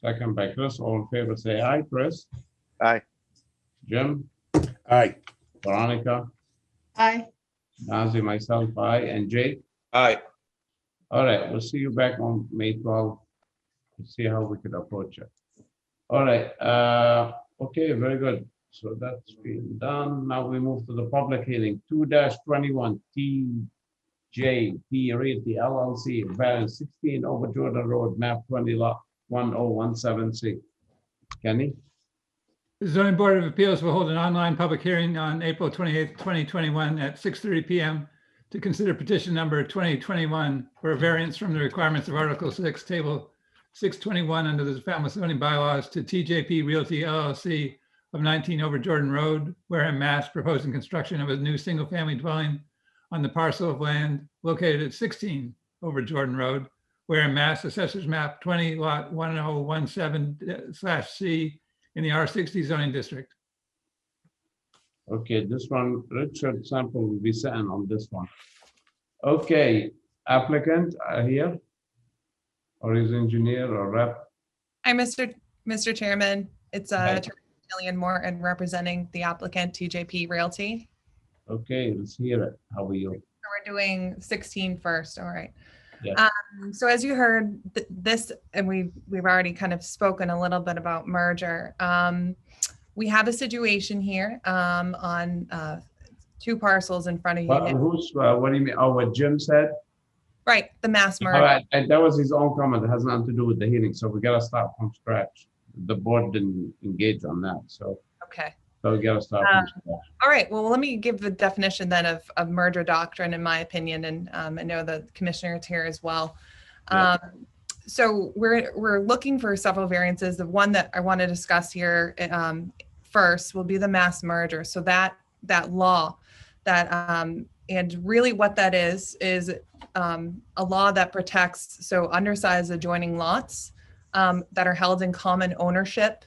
Second by Chris, all in favor, say aye. Chris?
Aye.
Jim?
All right.
Veronica?
Aye.
Nazir, myself, aye, and Jake?
Aye.
All right, we'll see you back on May 12th to see how we could approach it. All right, okay, very good. So that's been done. Now we move to the public hearing, 2-21 TJP Realty LLC, variance 16 over Jordan Road, map 20 lot 1017C. Kenny?
The zoning board of appeals will hold an online public hearing on April 28th, 2021 at 6:30 PM to consider petition number 2021 for a variance from the requirements of Article 6, Table 621 under the family zoning bylaws to TJP Realty LLC of 19 over Jordan Road, Wareham, Mass, proposing construction of a new single-family dwelling on the parcel of land located at 16 over Jordan Road, Wareham, Mass, Assessors Map 20, Lot 1017/C in the R60 zoning district.
Okay, this one, Richard Sample will be sitting on this one. Okay, applicant here, or his engineer or rep.
Hi, Mr. Chairman. It's
Hi.
Attorney Jillian Morton representing the applicant TJP Realty.
Okay, let's hear it. How are you?
So we're doing 16 first, all right.
Yeah.
So as you heard, this, and we've already kind of spoken a little bit about merger. We have a situation here on two parcels in front of you.
What do you mean? Oh, what Jim said?
Right, the mass merger.
All right, and that was his own comment. It has nothing to do with the hearing, so we gotta start from scratch. The board didn't engage on that, so
Okay.
we gotta start from scratch.
All right, well, let me give the definition then of merger doctrine, in my opinion, and I know the commissioner is here as well.
Yeah.
So we're looking for several variances. The one that I want to discuss here first will be the mass merger. So that law that and really what that is a law that protects undersized adjoining lots that are held in common ownership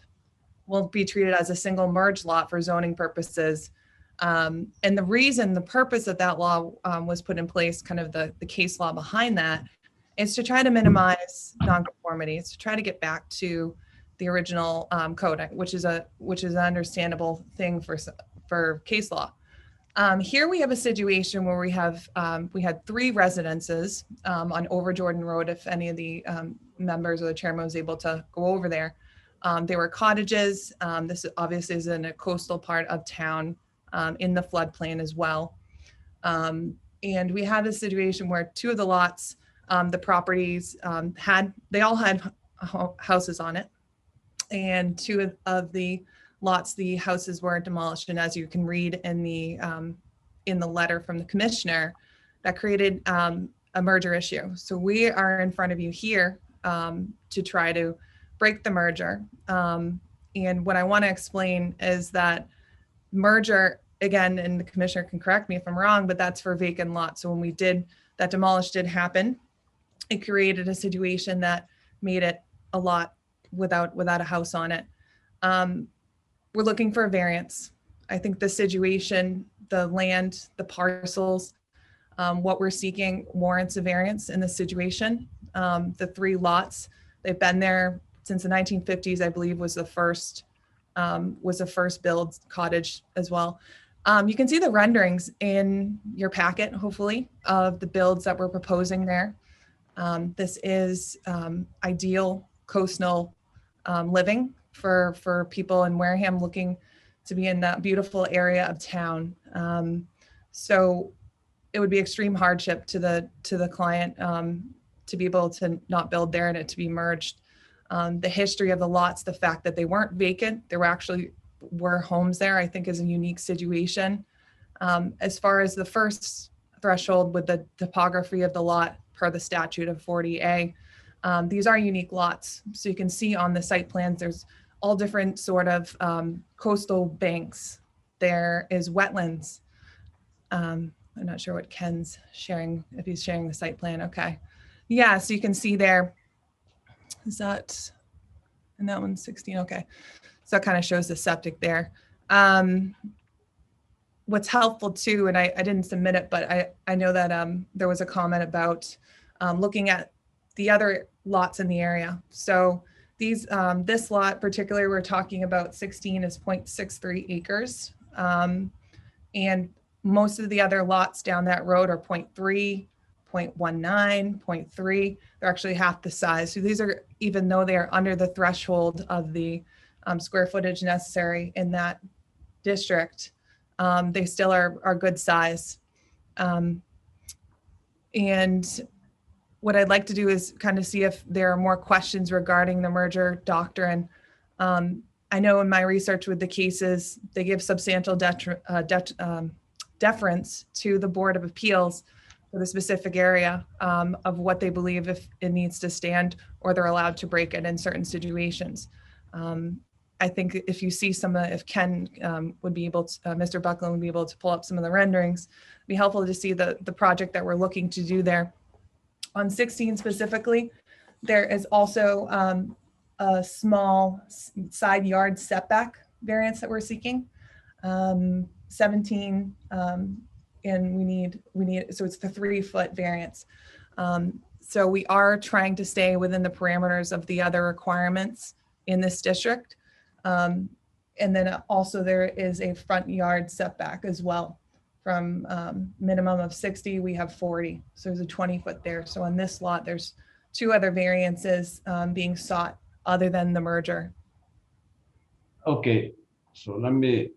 will be treated as a single merged lot for zoning purposes. And the purpose of that law was put in place, kind of the case law behind that, is to try to minimize nonconformity. It's to try to get back to the original code, which is an understandable thing for case law. Here we have a situation where we had three residences on over Jordan Road. If any of the members or the chairman was able to go over there, they were cottages. This obviously is in a coastal part of town, in the floodplain as well. And we had a situation where two of the lots, the properties they all had houses on it, and two of the lots, the houses were demolished. And as you can read in the letter from the commissioner, that created a merger issue. So we are in front of you here to try to break the merger. And what I want to explain is that merger, again, and the commissioner can correct me if I'm wrong, but that's for vacant lots. So when we did that demolish did happen. It created a situation that made it a lot without a house on it. We're looking for a variance. I think the situation, the land, the parcels, what we're seeking warrants a variance in this situation. The 3 lots, they've been there since the 1950s, I believe was the first build cottage as well. You can see the renderings in your packet, hopefully, of the builds that we're proposing there. This is ideal coastal living for people in Wareham looking to be in that beautiful area of town. So it would be extreme hardship to the client to be able to not build there and it to be merged. The history of the lots, the fact that they weren't vacant, there were homes there, I think is a unique situation. As far as the first threshold with the topography of the lot per the statute of 40A, these are unique lots. So you can see on the site plans, there's all different sort of coastal banks. There is wetlands. I'm not sure what Ken's sharing, if he's sharing the site plan. Okay. Yeah, so you can see there, is that, and that one's 16, okay. So it kind of shows the septic there. What's helpful too, and I didn't submit it, but I know that there was a comment about looking at the other lots in the area. So these, this lot particularly, we're talking about 16 is 0.63 acres. And most of the other lots down that road are 0.3, 0.19, 0.3. They're actually half the size. So these are, even though they are under the threshold of the square footage necessary in that district, they still are good size. And what I'd like to do is kind of see if there are more questions regarding the merger doctrine. I know in my research with the cases, they give substantial deference to the Board of Appeals for the specific area of what they believe if it needs to stand or they're allowed to break it in certain situations. I think if you see some, if Ken would be able to, Mr. Buckland would be able to pull up some of the renderings, it'd be helpful to see the project that we're looking to do there. On 16 specifically, there is also a small side yard setback variance that we're seeking. 17, and we need, so it's the 3-foot variance. So we are trying to stay within the parameters of the other requirements in this district. And then also there is a front yard setback as well. From minimum of 60, we have 40. So there's a 20-foot there. So on this lot, there's 2 other variances being sought other than the merger.
Okay, so let me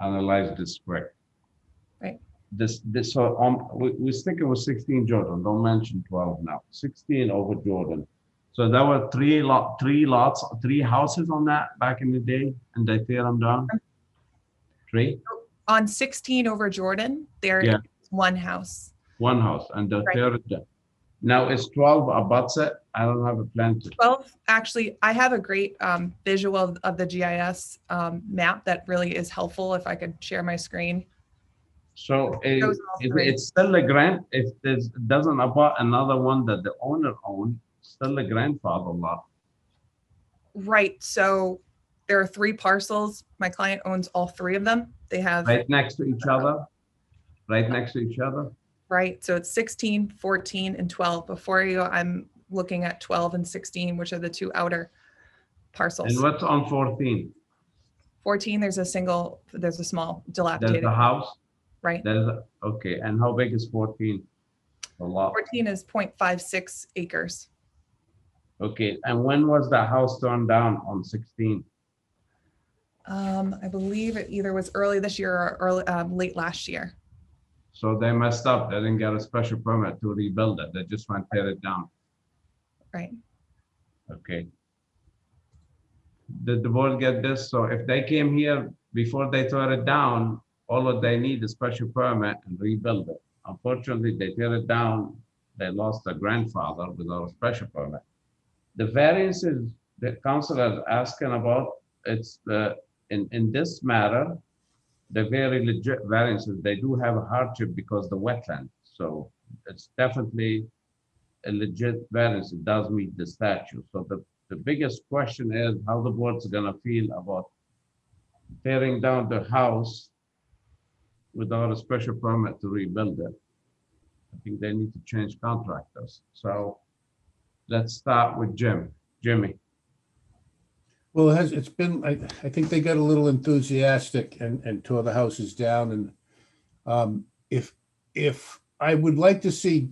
analyze this quick.
Right.
So we're sticking with 16 Jordan. Don't mention 12 now. 16 over Jordan. So there were 3 lots, 3 houses on that back in the day, and they tear them down. 3
on 16 over Jordan. There is 1 house.
1 house, and they
Right.
tear it down. Now it's 12 abuts it. I don't have a plan to.
12, actually, I have a great visual of the GIS map that really is helpful if I could share my screen.
So
Shows all 3.
it's still a grant. If it doesn't abut another one that the owner owned, still a grandfather lot.
Right, so there are 3 parcels. My client owns all 3 of them. They have,
Right next to each other? Right next to each other?
right, so it's 16, 14, and 12. Before you go, I'm looking at 12 and 16, which are the 2 outer parcels.
And what's on 14?
14, there's a small
There's
dilapidated,
the house?
right?
Okay, and how big is 14? A lot.
14 is 0.56 acres.
Okay, and when was the house torn down on 16?
I believe it either was early this year or early, late last year.
So they messed up. They didn't get a special permit to rebuild it. They just went tear it down.
Right.
Okay. Did the board get this? So if they came here before they tore it down, all that they need is special permit and rebuild it. Unfortunately, they tear it down. They lost their grandfather without a special permit. The variances the council is asking about, it's in this matter, the very legit variances, they do have a hardship because the wetland. So it's definitely a legit variance. It does meet the statute. So the biggest question is how the board's gonna feel about tearing down the house without a special permit to rebuild it. I think they need to change contractors. So let's start with Jimmy.
Well, it's been, I think they got a little enthusiastic and tore the houses down. And if I would like to see,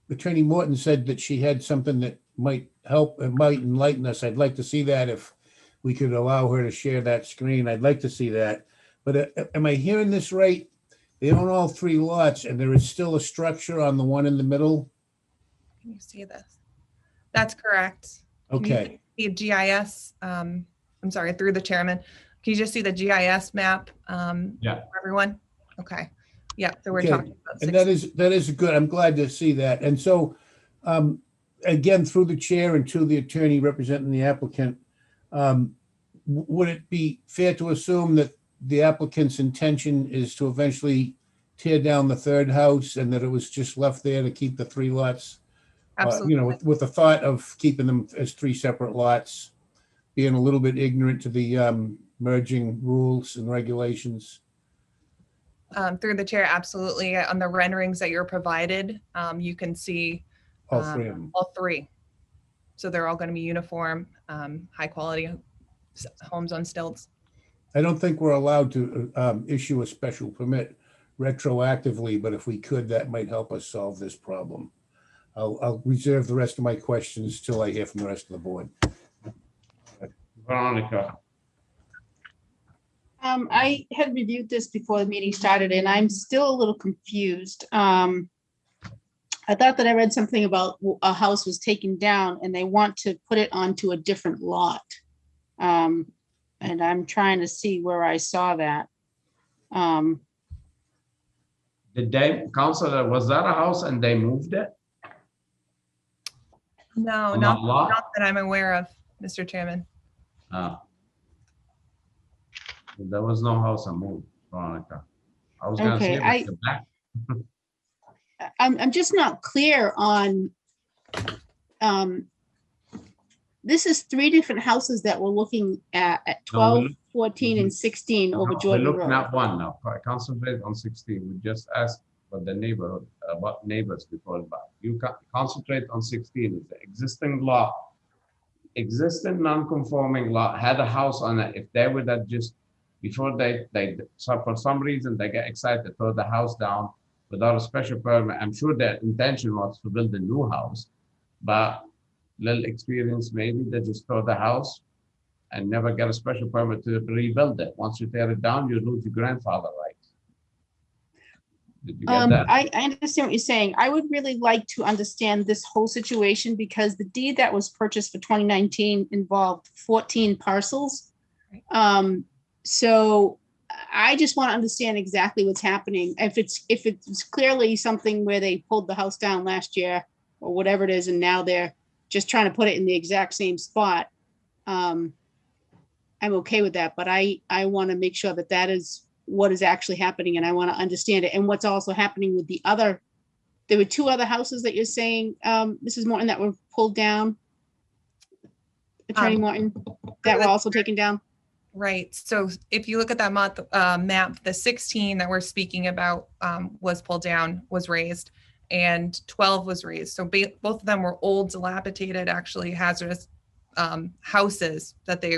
Attorney Morton said that she had something that might help and might enlighten us. I'd like to see that if we could allow her to share that screen. I'd like to see that. But am I hearing this right? They own all 3 lots and there is still a structure on the one in the middle?
Can you see this? That's correct.
Okay.
The GIS, I'm sorry, through the chairman. Can you just see the GIS map
Yeah.
for everyone? Okay. Yeah, so we're
Okay.
talking about
And
6.
that is good. I'm glad to see that. And so, again, through the chair and to the attorney representing the applicant, would it be fair to assume that the applicant's intention is to eventually tear down the 3rd house and that it was just left there to keep the 3 lots?
Absolutely.
You know, with the thought of keeping them as 3 separate lots, being a little bit ignorant to the merging rules and regulations.
Through the chair, absolutely. On the renderings that you're provided, you can see
All 3 of them.
all 3. So they're all going to be uniform, high quality homes on stilts.
I don't think we're allowed to issue a special permit retroactively, but if we could, that might help us solve this problem. I'll reserve the rest of my questions till I hear from the rest of the board.
Veronica.
I had reviewed this before the meeting started and I'm still a little confused. I thought that I read something about a house was taken down and they want to put it onto a different lot. And I'm trying to see where I saw that.
Did they, Counselor, was that a house and they moved it?
No,
On
not,
that lot?
not that I'm aware of, Mr. Chairman.
There was no house I moved, Veronica. I was gonna say,
Okay,
but the back.
I'm just not clear on, this is 3 different houses that we're looking at
No,
12,
we look-
14, and 16 over
No, we're
Jordan
looking
Road.
at one now. Concentrate on 16. We just asked for the neighborhood, what neighbors before, but you concentrate on 16. It's the existing lot, existing non-conforming lot had a house on it. If they would have just, before they, so for some reason, they get excited, throw the house down without a special permit. I'm sure their intention was to build a new house, but little experience, maybe they just throw the house and never get a special permit to rebuild it. Once you tear it down, you lose your grandfather rights. Did you get that?
I understand what you're saying. I would really like to understand this whole situation because the deed that was purchased for 2019 involved 14 parcels. So I just want to understand exactly what's happening. If it's clearly something where they pulled the house down last year or whatever it is, and now they're just trying to put it in the exact same spot. I'm okay with that, but I want to make sure that that is what is actually happening and I want to understand it. And what's also happening with the other, there were 2 other houses that you're saying, Mrs. Morton, that were pulled down. Attorney Morton, that were also taken down.
Right. So if you look at that map, the 16 that we're speaking about was pulled down, was raised, and 12 was raised. So both of them were old, dilapidated, actually hazardous houses that they,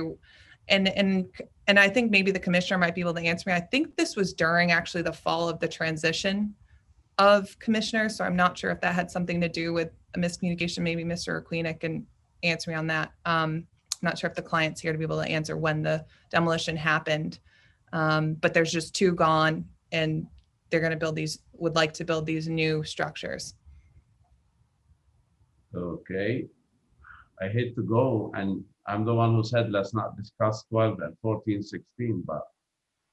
and I think maybe the commissioner might be able to answer me. I think this was during actually the fall of the transition of commissioners. So I'm not sure if that had something to do with a miscommunication. Maybe Mr. Aquina can answer me on that. I'm not sure if the client's here to be able to answer when the demolition happened. But there's just 2 gone and they're going to build these, would like to build these new structures.
Okay. I hate to go, and I'm the one who said let's not discuss 12 and 14, 16, but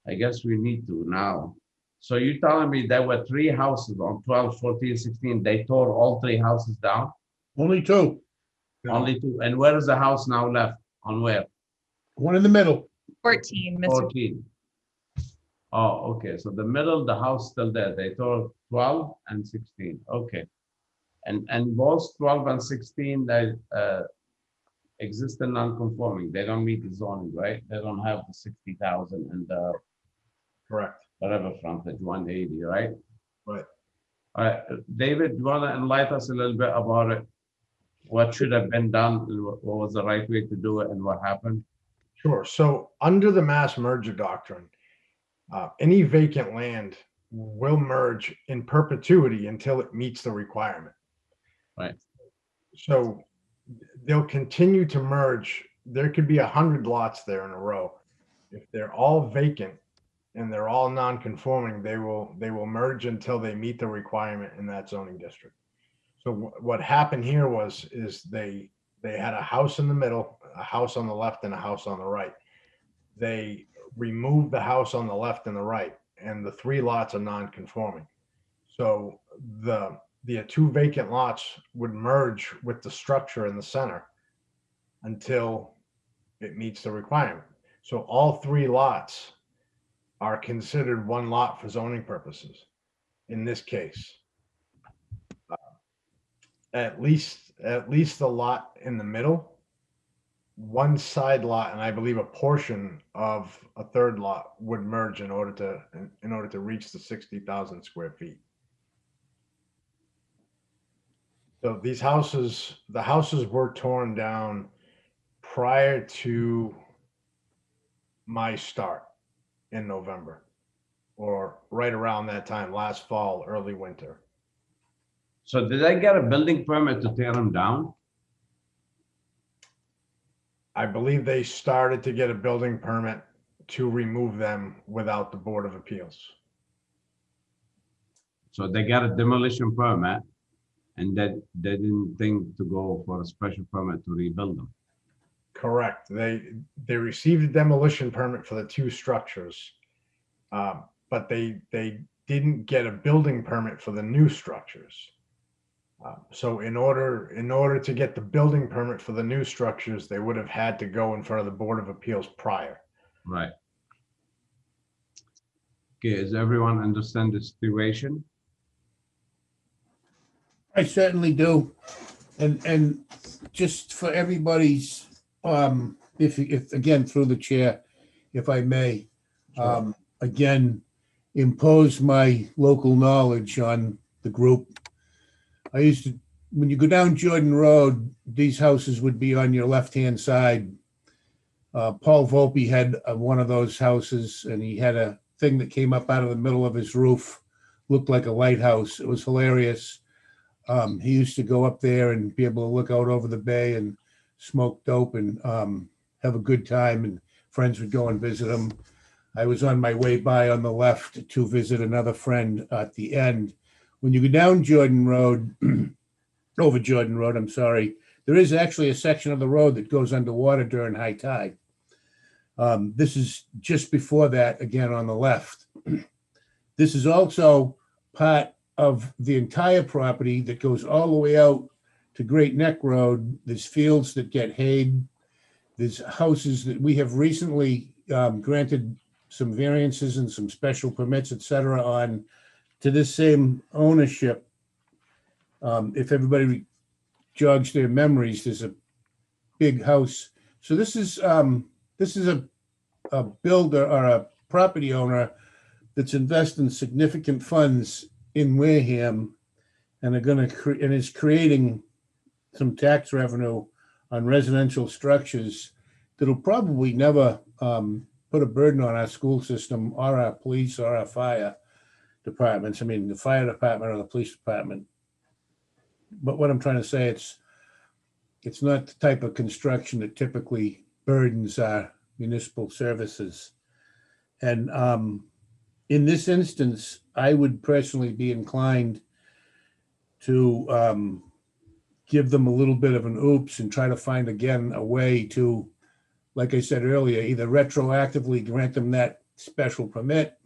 I guess we need to now. So you're telling me there were 3 houses on 12, 14, 16. They tore all 3 houses down?
Only 2.
Only 2. And where is the house now left? On where?
One in the middle.
14, Mr.
14. Oh, okay, so the middle, the house still there, they told 12 and 16, okay. And both 12 and 16, they exist in non-conforming, they don't meet the zoning, right? They don't have the 60,000 and the
Correct.
whatever frontage, 180, right?
Right.
All right, David, do you want to enlighten us a little bit about it? What should have been done, what was the right way to do it, and what happened?
Sure. So under the mass merger doctrine, any vacant land will merge in perpetuity until it meets the requirement.
Right.
So they'll continue to merge. There could be 100 lots there in a row. If they're all vacant and they're all non-conforming, they will merge until they meet the requirement in that zoning district. So what happened here is they had a house in the middle, a house on the left, and a house on the right. They removed the house on the left and the right, and the 3 lots are non-conforming. So the two vacant lots would merge with the structure in the center until it meets the requirement. So all 3 lots are considered one lot for zoning purposes in this case. At least the lot in the middle, one side lot, and I believe a portion of a third lot would merge in order to reach the 60,000 square feet. So the houses were torn down prior to my start in November, or right around that time, last fall, early winter.
So did I get a building permit to tear them down?
I believe they started to get a building permit to remove them without the Board of Appeals.
So they got a demolition permit, and that they didn't think to go for a special permit to rebuild them.
Correct. They received a demolition permit for the 2 structures, but they didn't get a building permit for the new structures. So in order to get the building permit for the new structures, they would have had to go in front of the Board of Appeals prior.
Right. Okay, does everyone understand the situation?
I certainly do. And just for everybody's, if again, through the chair, if I may, again, impose my local knowledge on the group. I used to, when you go down Jordan Road, these houses would be on your left-hand side. Paul Volpe had one of those houses, and he had a thing that came up out of the middle of his roof, looked like a lighthouse. It was hilarious. He used to go up there and be able to look out over the bay and smoke dope and have a good time, and friends would go and visit him. I was on my way by on the left to visit another friend at the end. When you go down Jordan Road, over Jordan Road, I'm sorry, there is actually a section of the road that goes underwater during high tide. This is just before that, again, on the left. This is also part of the entire property that goes all the way out to Great Neck Road. There's fields that get hayed. There's houses that we have recently granted some variances and some special permits, et cetera, on to this same ownership. If everybody jogs their memories, there's a big house. So this is a builder or a property owner that's investing significant funds in Wareham and are going to and is creating some tax revenue on residential structures that'll probably never put a burden on our school system or our police or our fire departments. I mean, the fire department or the police department. But what I'm trying to say, it's not the type of construction that typically burdens our municipal services. And in this instance, I would personally be inclined to give them a little bit of an oops and try to find again a way to, like I said earlier, either retroactively grant them that special permit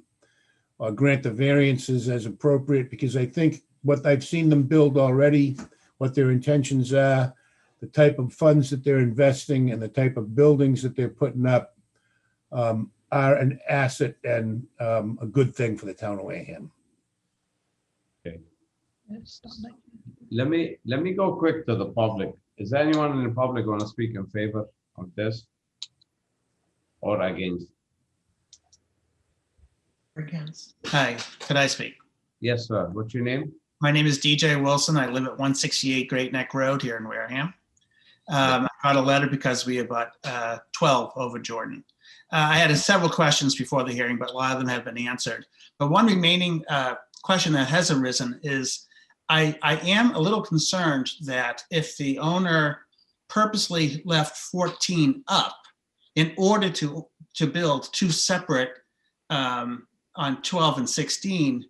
or grant the variances as appropriate, because I think what I've seen them build already, what their intentions are, the type of funds that they're investing and the type of buildings that they're putting up, are an asset and a good thing for the town of Wareham.
Let me go quick to the public. Is there anyone in the public want to speak in favor of this or against?
Against. Hi, could I speak?
Yes, sir. What's your name?
My name is DJ Wilson. I live at 168 Great Neck Road here in Wareham. I got a letter because we have bought 12 over Jordan. I had several questions before the hearing, but a lot of them have been answered. But one remaining question that has arisen is I am a little concerned that if the owner purposely left 14 up in order to build two separate on 12 and 16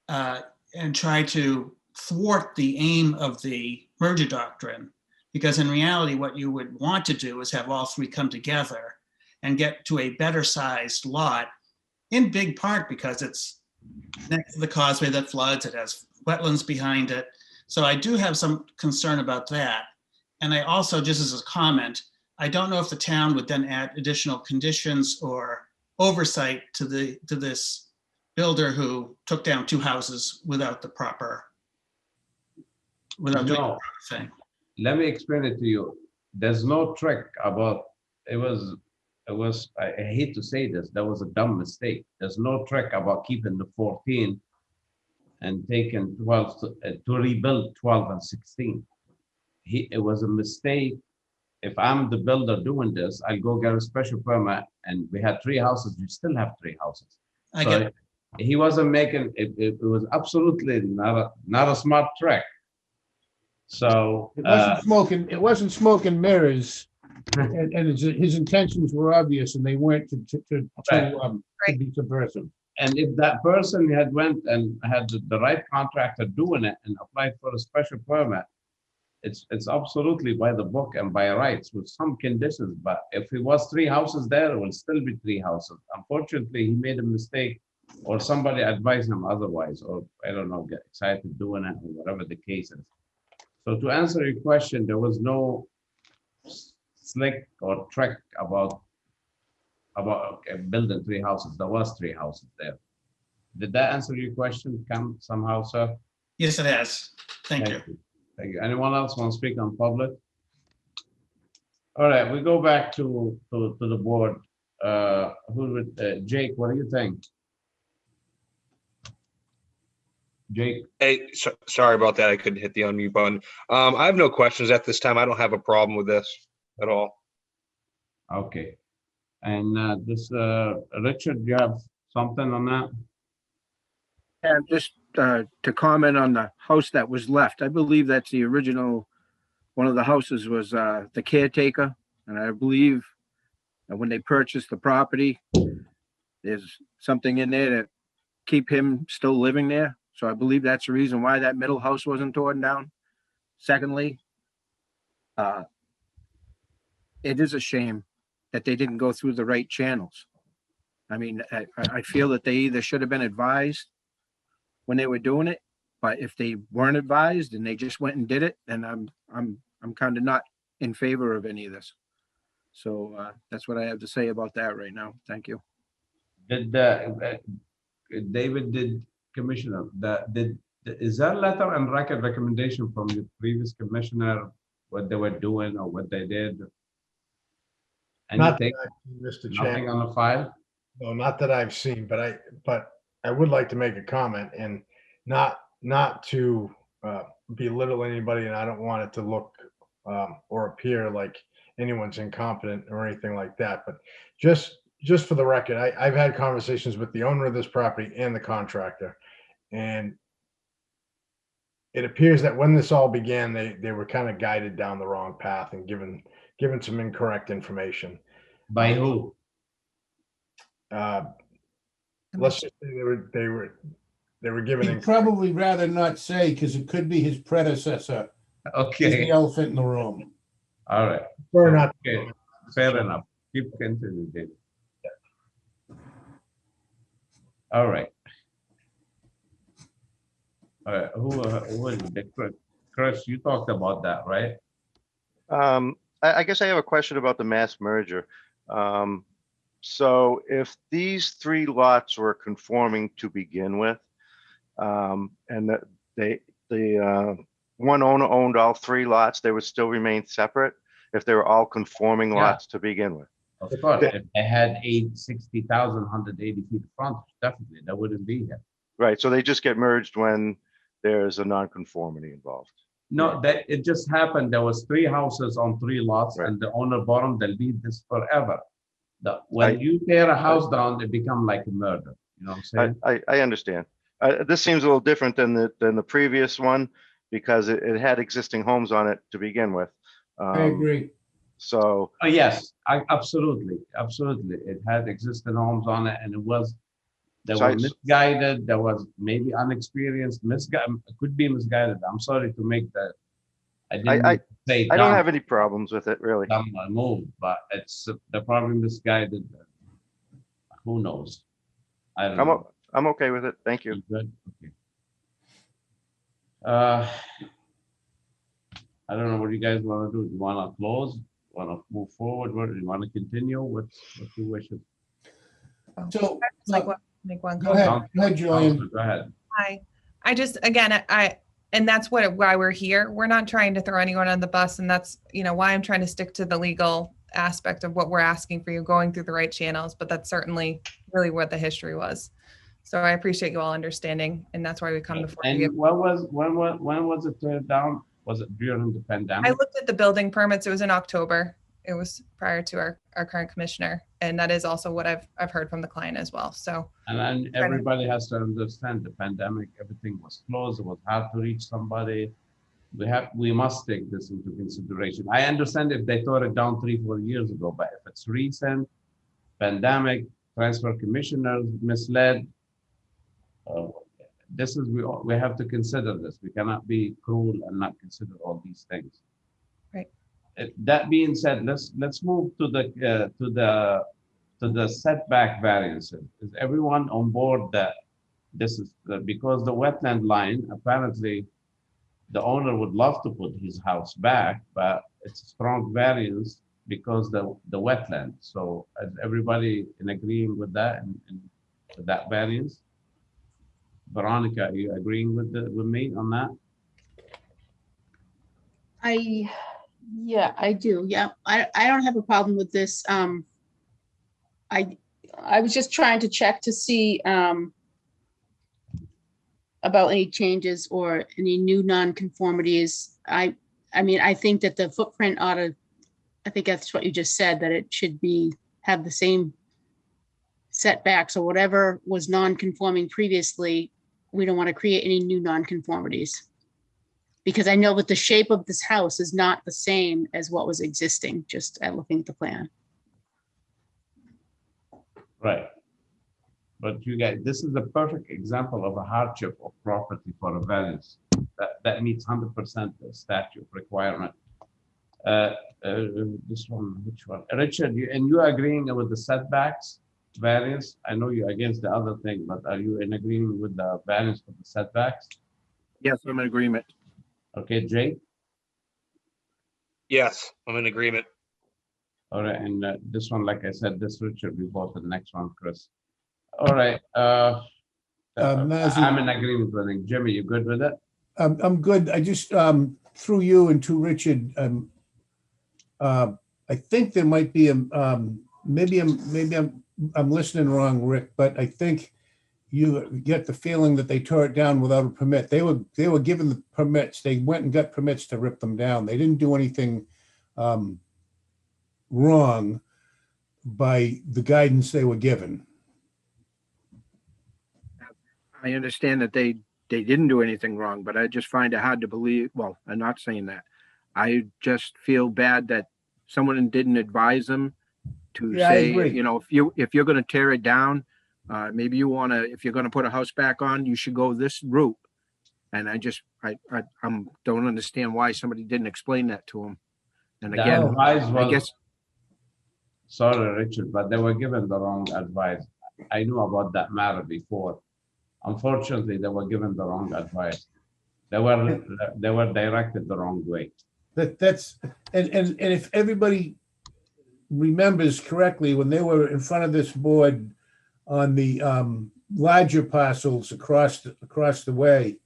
and try to thwart the aim of the merger doctrine, because in reality, what you would want to do is have all three come together and get to a better sized lot, in big part because it's next to the causeway that floods, it has wetlands behind it. So I do have some concern about that. And I also, just as a comment, I don't know if the town would then add additional conditions or oversight to this builder who took down two houses without the proper, without doing the proper thing.
Let me explain it to you. There's no trick about it was I hate to say this, that was a dumb mistake. There's no trick about keeping the 14 and taking 12 to rebuild 12 and 16. It was a mistake. If I'm the builder doing this, I'll go get a special permit, and we had 3 houses, we still have 3 houses.
I
So
get it.
he wasn't making it was absolutely not a smart trick. So
It wasn't smoke and mirrors, and his intentions were obvious, and they weren't to be subversive.
and if that person had went and had the right contractor doing it and applied for a special permit, it's absolutely by the book and by rights with some conditions. But if it was 3 houses there, it will still be 3 houses. Unfortunately, he made a mistake, or somebody advised him otherwise, or I don't know, get excited doing it, or whatever the case is. So to answer your question, there was no slick or trick about building 3 houses. There was 3 houses there. Did that answer your question, Cam, somehow, sir?
Yes, it has. Thank you.
Thank you. Anyone else want to speak on public? All right, we go back to the board. Jake, what do you think? Jake?
Hey, sorry about that. I couldn't hit the unmute button. I have no questions at this time. I don't have a problem with this at all.
Okay. And Richard, you have something on that?
And just to comment on the house that was left, I believe that's the original, one of the houses was the caretaker. And I believe that when they purchased the property, there's something in there to keep him still living there. So I believe that's the reason why that middle house wasn't torn down. Secondly, it is a shame that they didn't go through the right channels. I mean, I feel that they either should have been advised when they were doing it, but if they weren't advised and they just went and did it, then I'm kind of not in favor of any of this. So that's what I have to say about that right now. Thank you.
Did David, Commissioner, is that letter and record recommendation from the previous commissioner, what they were doing or what they did?
Not that
Anything?
I've seen, Mr.
Nothing
Chairman.
on the file?
No, not that I've seen, but I would like to make a comment, and not to belittle anybody, and I don't want it to look or appear like anyone's incompetent or anything like that. But just for the record, I've had conversations with the owner of this property and the contractor, and it appears that when this all began, they were kind of guided down the wrong path and given some incorrect information.
By who?
Let's just say they were given.
He'd probably rather not say, because it could be his predecessor. He's the
Okay,
elephant in the room.
all right.
Or not.
Okay, fair enough. Keep continuing, David. All right. All right, who is it? Chris, you talked about that, right?
I guess I have a question about the mass merger. So if these 3 lots were conforming to begin with, and that the one owner owned all 3 lots, they would still remain separate if they were all conforming
Yeah.
lots to begin with.
Of course, if they had 60,000, 180 feet of front, definitely, that wouldn't be here.
Right, so they just get merged when there's a non-conformity involved.
No, that it just happened. There was 3 houses on 3 lots,
Right.
and the owner bought them. They'll be this forever. When you tear a house down, it become like a murder. You know what I'm saying?
I understand. This seems a little different than the previous one because it had existing homes on it to begin with.
I agree.
So,
Oh, yes, absolutely, absolutely. It had existing homes on it, and they
So
were misguided. There was maybe unexperienced, could be misguided. I'm sorry to make that. I didn't say
I don't have any problems with it, really.
dumb move, but they're probably misguided. Who knows? I don't know.
I'm okay with it. Thank you.
You good? Okay. I don't know what you guys want to do. Do you want to close? Want to move forward? What do you want to continue? What's your wishes?
So,
Make one
go ahead,
comment.
go ahead, Julian.
Go ahead.
Hi. I just, again, and that's why we're here. We're not trying to throw anyone on the bus, and that's, why I'm trying to stick to the legal aspect of what we're asking for you, going through the right channels, but that's certainly really what the history was. So I appreciate you all understanding, and that's why we come before
And
you.
when was it turned down? Was it during the pandemic?
I looked at the building permits. It was in October. It was prior to our current commissioner, and that is also what I've heard from the client as well. So.
And then everybody has to understand the pandemic, everything was closed, it was hard to reach somebody. We must take this into consideration. I understand if they tore it down 3-4 years ago, but if it's recent, pandemic, transfer commissioners misled, we have to consider this. We cannot be cruel and not consider all these things.
Right.
That being said, let's move to the setback variances. Is everyone on board that this is because the wetland line, apparently the owner would love to put his house back, but it's a strong variance because the wetland. So is everybody in agreeing with that and with that variance? Veronica, are you agreeing with me on that?
Yeah, I do. Yeah, I don't have a problem with this. I was just trying to check to see about any changes or any new non-conformities. I mean, I think that the footprint ought to, I think that's what you just said, that it should have the same setbacks or whatever was non-conforming previously. We don't want to create any new non-conformities. Because I know that the shape of this house is not the same as what was existing, just at looking at the plan.
Right. But you guys, this is a perfect example of a hardship of property for a variance. That meets 100% the statute requirement. This one, which one? Richard, you are agreeing with the setbacks variance? I know you're against the other thing, but are you in agreement with the variance for the setbacks?
Yes, I'm in agreement.
Okay, Jake?
Yes, I'm in agreement.
All right, and this one, like I said, this Richard, we vote the next one, Chris. All right.
Nazir,
I'm in agreement with it. Jimmy, you good with it?
I'm good. I just, through you and to Richard, I think there might be maybe I'm listening wrong, Rick, but I think you get the feeling that they tore it down without a permit. They were given the permits. They went and got permits to rip them down. They didn't do anything wrong by the guidance they were given.
I understand that they didn't do anything wrong, but I just find it hard to believe. Well, I'm not saying that. I just feel bad that someone didn't advise them to say, if you're going to tear it down, maybe you want to, if you're going to put a house back on, you should go this route. And I don't understand why somebody didn't explain that to them. And again, I guess.
Sorry, Richard, but they were given the wrong advice. I knew about that matter before. Unfortunately, they were given the wrong advice. They were directed the wrong way.
And if everybody remembers correctly, when they were in front of this board on the larger parcels across the way,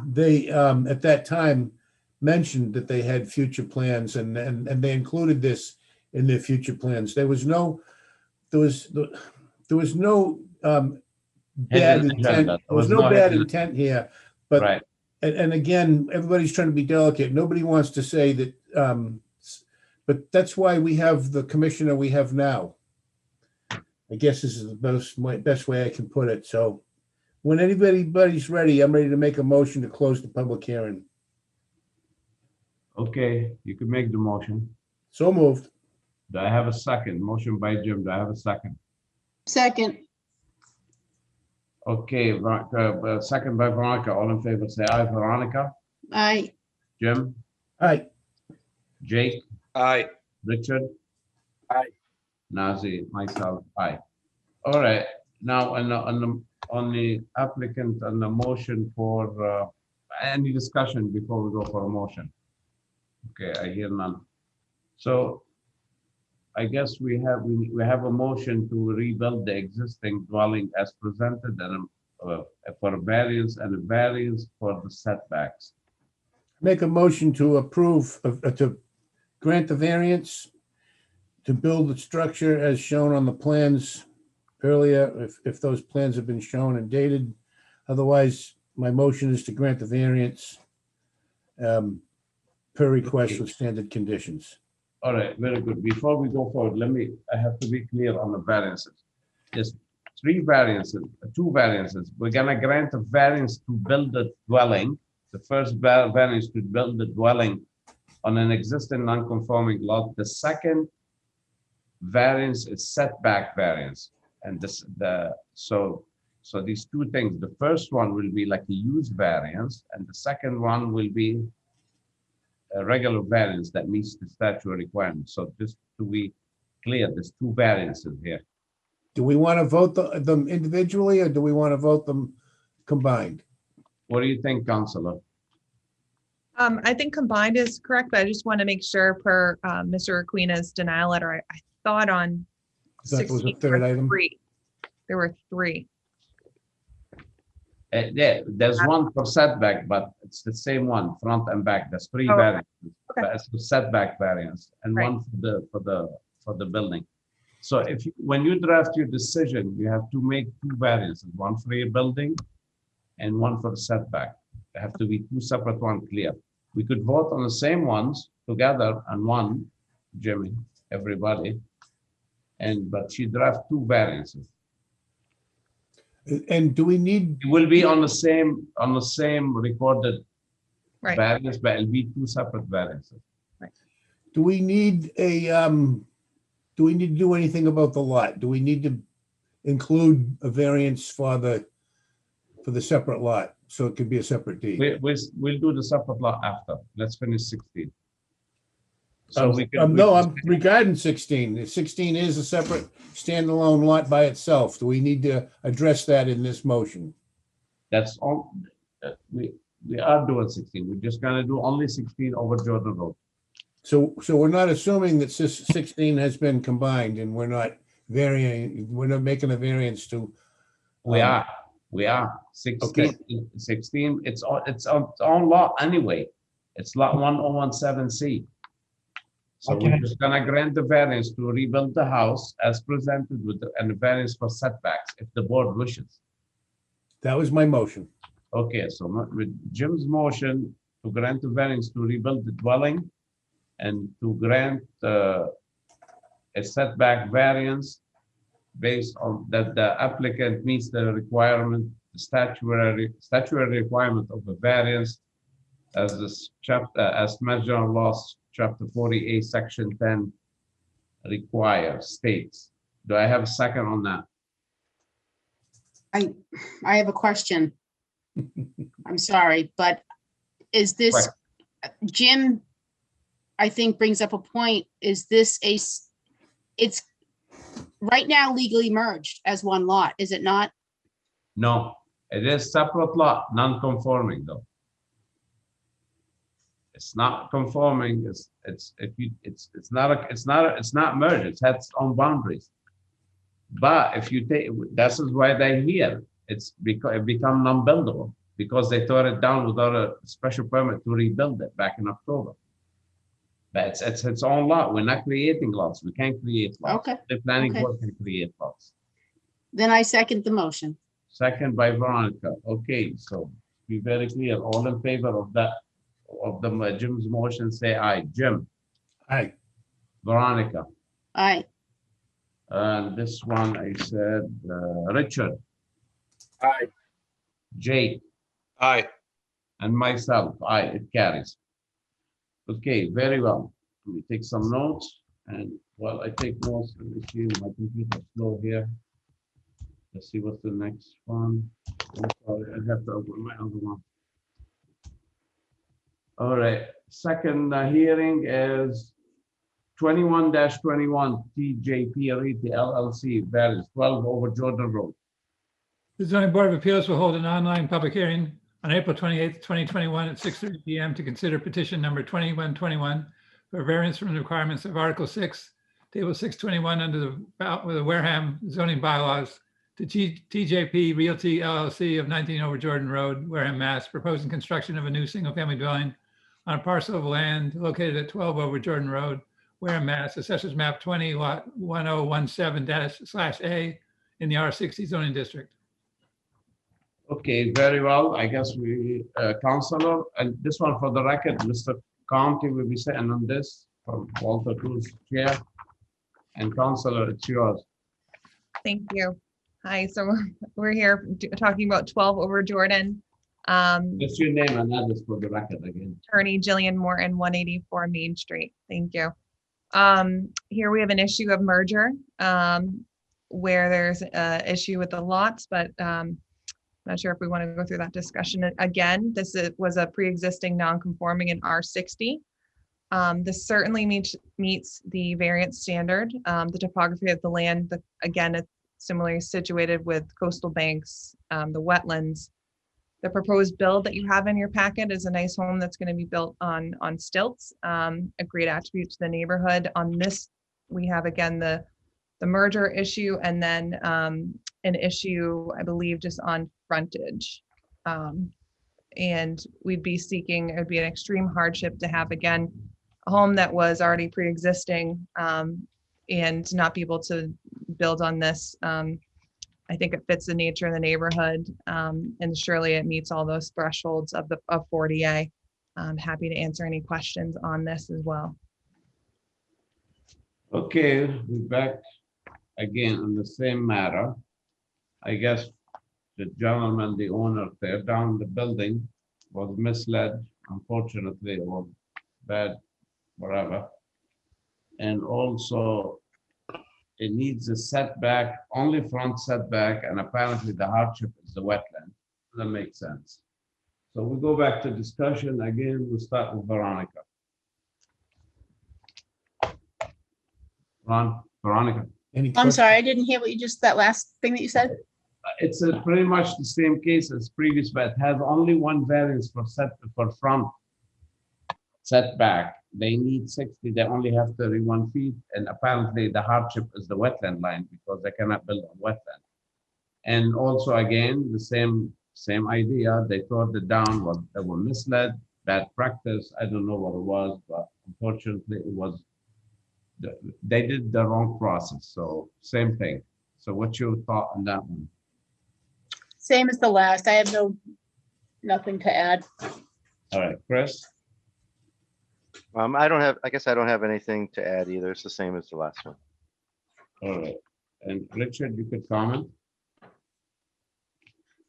they at that time mentioned that they had future plans, and they included this in their future plans. There was no bad
Hidden
intent.
agenda.
There was no bad
hidden-
intent here, but
Right.
and again, everybody's trying to be delicate. Nobody wants to say that, but that's why we have the commissioner we have now. I guess this is the best way I can put it. So when anybody's ready, I'm ready to make a motion to close the public hearing.
Okay, you can make the motion.
So moved.
Do I have a second? Motion by Jim. Do I have a second?
Second,
Okay, second by Veronica. All in favor, say aye. Veronica,
I,
Jim,
All right.
Jake,
Aye.
Richard?
Aye.
Nazi, myself, aye. All right, now on the applicant and the motion for any discussion before we go for a motion? Okay, I hear none. So I guess we have a motion to rebuild the existing dwelling as presented and for a variance and a variance for the setbacks.
Make a motion to approve, to grant the variance to build the structure as shown on the plans earlier, if those plans have been shown and dated. Otherwise, my motion is to grant the variance per request with standard conditions.
All right, very good. Before we go forward, I have to be clear on the variances. There's two variances. We're gonna grant a variance to build a dwelling. The first variance to build the dwelling on an existing non-conforming lot. The second variance is setback variance. And so these two things, the first one will be like a use variance, and the second one will be a regular variance that meets the statutory requirements. So just to be clear, there's two variances here.
Do we want to vote them individually, or do we want to vote them combined?
What do you think, Counselor?
I think combined is correct, but I just want to make sure per Mr. Aquina's denial letter, I thought on
That was a
16
third
were
item.
three. There were three.
Yeah, there's one for setback, but it's the same one, front and back. There's three
Oh, okay.
variances.
Okay.
But it's the setback variance and
Right.
one for the building. So when you draft your decision, you have to make two variances, one for your building and one for the setback. They have to be two separate ones, clear. We could vote on the same ones together and one, Jimmy, everybody. But she draft two variances.
And do we need,
It will be on the same recorded
Right.
variance, but it'll be two separate variances.
do we need to do anything about the lot? Do we need to include a variance for the separate lot, so it could be a separate deed?
We'll do the separate lot after. Let's finish 16. So we can.
No, I'm regarding 16. 16 is a separate standalone lot by itself. Do we need to address that in this motion?
That's all. We are doing 16. We're just gonna do only 16 over Jordan Road.
So we're not assuming that 16 has been combined, and we're not making a variance to.
We are 16, it's its own lot anyway. It's lot 1017C. So
Okay.
we're just gonna grant the variance to rebuild the house as presented and the variance for setbacks if the board wishes.
That was my motion.
Okay, so with Jim's motion to grant the variance to rebuild the dwelling and to grant a setback variance based on that the applicant meets the requirement, the statutory requirement of a variance as this chapter, as Mass General Laws, Chapter 40A, Section 10 requires, states. Do I have a second on that?
I have a question. I'm sorry, but is this, Jim, I think brings up a point. Is this it's right now legally merged as one lot, is it not?
No, it is separate lot, non-conforming though. It's not conforming, it's not merged, it's had its own boundaries. But if you take, this is why they're here, it's because it become non-buildable, because they tore it down without a special permit to rebuild it back in October. But it's its own lot, we're not creating lots, we can't create lots.
Okay,
The planning
okay.
board can create lots.
Then I second the motion.
Second by Veronica. Okay, so be very clear. All in favor of that, of the Jim's motion, say aye. Jim,
Aye.
Veronica,
Aye.
and this one I said, Richard,
Aye.
Jake,
Aye.
and myself. Aye, it carries. Okay, very well. Let me take some notes, and while I take notes, let me see my computer slow here. Let's see what's the next one. I'm sorry, I have to open my other one. All right, second hearing is 21-21 TJP Realty LLC, variance 12 over Jordan Road.
The zoning board of appeals will hold an online public hearing on April 28th, 2021 at 6:30 PM to consider petition number 2121 for variance from the requirements of Article 6, Table 621 under the Wareham zoning bylaws to TJP Realty LLC of 19 over Jordan Road, Wareham, Mass, proposing construction of a new single-family dwelling on a parcel of land located at 12 over Jordan Road, Wareham, Mass, Assessors Map 20, Lot 1017-/A in the R60 zoning district.
Okay, very well. I guess we, Counselor, and this one for the record, Mr. County will be sitting on this from Walter Cruz chair. And Counselor, it's yours.
Thank you. Hi, so we're here talking about 12 over Jordan.
Just your name and address for the record again.
Attorney Jillian Morton, 184 Main Street. Thank you. Here we have an issue of merger where there's an issue with the lots, but not sure if we want to go through that discussion again. This was a pre-existing non-conforming in R60. This certainly meets the variance standard. The topography of the land, again, it's similarly situated with coastal banks, the wetlands. The proposed build that you have in your packet is a nice home that's going to be built on stilts, a great attribute to the neighborhood. On this, we have again the merger issue, and then an issue, I believe, just on frontage. And we'd be seeking, it would be an extreme hardship to have, again, a home that was already pre-existing and not be able to build on this. I think it fits the nature of the neighborhood, and surely it meets all those thresholds of 40A. I'm happy to answer any questions on this as well.
Okay, we're back again on the same matter. I guess the gentleman, the owner, tear down the building, was misled, unfortunately, or bad, whatever. And also, it needs a setback, only front setback, and apparently the hardship is the wetland. That makes sense. So we go back to discussion. Again, we'll start with Veronica. Veronica.
I'm sorry, I didn't hear what you just, that last thing that you said.
It's pretty much the same case as previous, but it has only one variance for front setback. They need 60, they only have 31 feet, and apparently the hardship is the wetland line because they cannot build on wetland. And also, again, the same idea, they tore it down, they were misled, bad practice, I don't know what it was, but unfortunately it was, they did the wrong process, so same thing. So what's your thought on that one?
Same as the last. I have nothing to add.
All right, Chris?
I guess I don't have anything to add either. It's the same as the last one.
All right, and Richard, you could comment?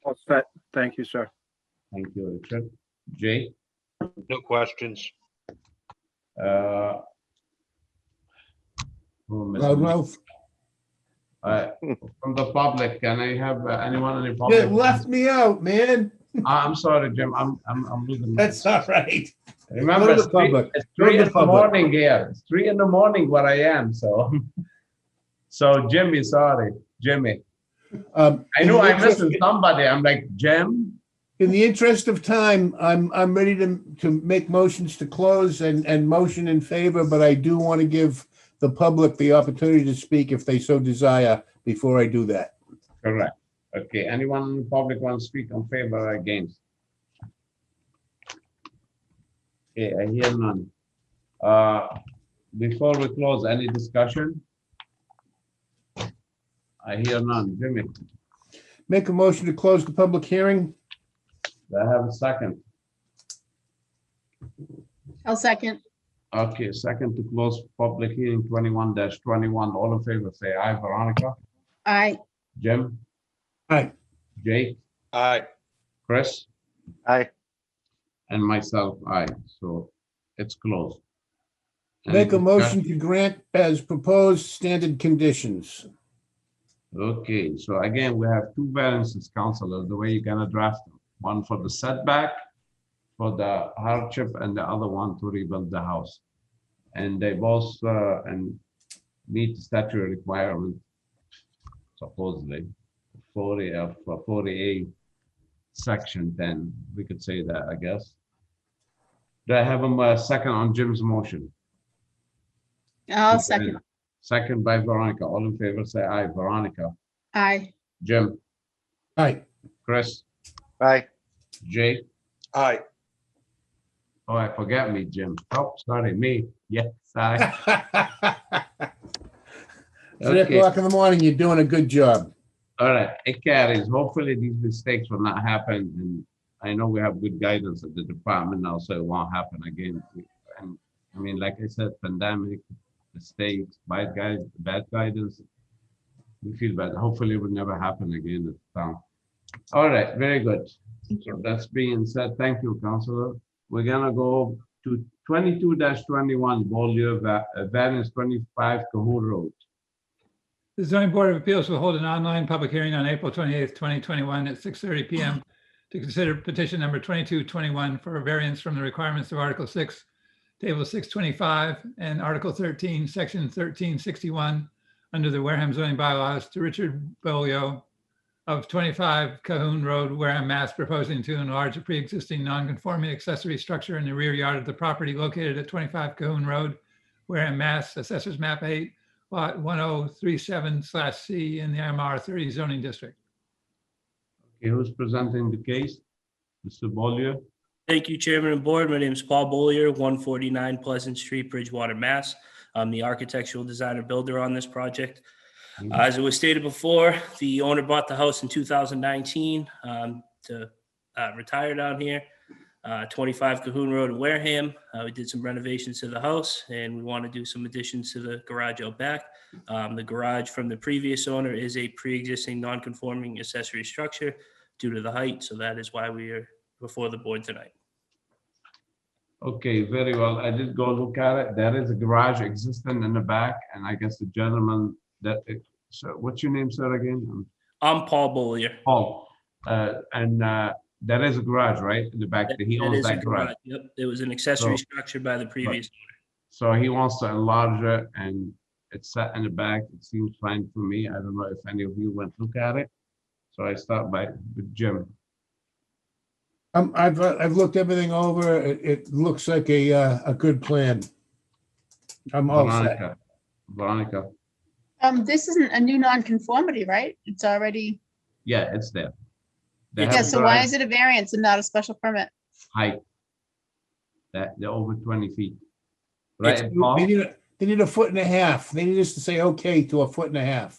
All set. Thank you, sir.
Thank you, Richard. Jay?
No questions.
Ralph,
From the public, can I have anyone in the
you
public?
left me out, man.
I'm sorry, Jim, I'm losing.
That's all right.
Remember,
Go to
it's
the public.
it's
Go to
3
the
in the
public.
morning here. It's 3 in the morning where I am, so. So Jimmy, sorry, Jimmy. I know I'm missing somebody. I'm like, Jim?
In the interest of time, I'm ready to make motions to close and motion in favor, but I do want to give the public the opportunity to speak if they so desire before I do that.
Correct. Okay, anyone in the public want to speak in favor or against? Okay, I hear none. Before we close, any discussion? I hear none. Jimmy,
Make a motion to close the public hearing.
do I have a second?
I'll second.
Okay, second to close public hearing 21-21. All in favor, say aye. Veronica,
Aye.
Jim,
Aye.
Jake,
Aye.
Chris,
Aye.
and myself, aye. So it's closed. Any
Make a motion
discussion?
to grant as proposed standard conditions.
Okay, so again, we have two variances, Counselor, the way you're gonna draft them. One for the setback, for the hardship, and the other one to rebuild the house. And they both and meet the statutory requirement, supposedly, 40 of 48, section 10. We could say that, I guess. Do I have a second on Jim's motion?
I'll second.
Second by Veronica. All in favor, say aye. Veronica,
Aye.
Jim,
Aye.
Chris,
Aye.
Jake.
Aye.
Oh, I forgot me, Jim. Oh, sorry, me. Yes, aye.
3
Okay.
o'clock in the morning, you're doing a good job.
All right, it carries. Hopefully these mistakes will not happen. And I know we have good guidance at the department now, so it won't happen again. And I mean, like I said, pandemic, mistakes, bad guidance. We feel bad. Hopefully it will never happen again at the town. All right, very good. So that's being said. Thank you, Councilor. We're gonna go to 22-21, Beaulieu, variance 25 Cahoon Road.
The zoning board of appeals will hold an online public hearing on April 28th, 2021 at 6:30 PM to consider petition number 2221 for a variance from the requirements of Article 6, Table 625, and Article 13, Section 1361 under the Wareham zoning bylaws to Richard Beaulieu of 25 Cahoon Road, Wareham, Mass, proposing to enlarge a pre-existing non-conforming accessory structure in the rear yard of the property located at 25 Cahoon Road, Wareham, Mass, Assessors Map 8, Lot 1037/C in the MR 30 zoning district.
Okay, who's presenting the case? Mr. Beaulieu?
Thank you, Chairman and Board. My name is Paul Bollier, 149 Pleasant Street, Bridgewater, Mass. I'm the architectural designer builder on this project. As it was stated before, the owner bought the house in 2019 to retire down here, 25 Cahoon Road in Wareham. We did some renovations to the house and we want to do some additions to the garage out back. The garage from the previous owner is a pre-existing non-conforming accessory structure due to the height. So that is why we are before the board tonight.
Okay, very well. I did go look at it. There is a garage existing in the back, and I guess the gentleman that, so what's your name, sir, again?
I'm Paul Bollier.
Paul. There is a garage, right, in the back. He owns
is a
that garage.
Yep, it was an accessory
So-
structure by the previous.
So he wants to enlarge it, and it's set in the back. It seems fine for me. I don't know if any of you went look at it. So I start with Jim.
I've looked everything over. It looks like a good plan. I'm all set.
Veronica.
This isn't a new nonconformity, right? It's already,
Yeah, it's there. They
yeah,
have
so why
garage
is it a variance and not a special permit?
height? That they're over 20 feet. Right, Paul?
They need a foot and a half. They need us to say okay to a foot and a half.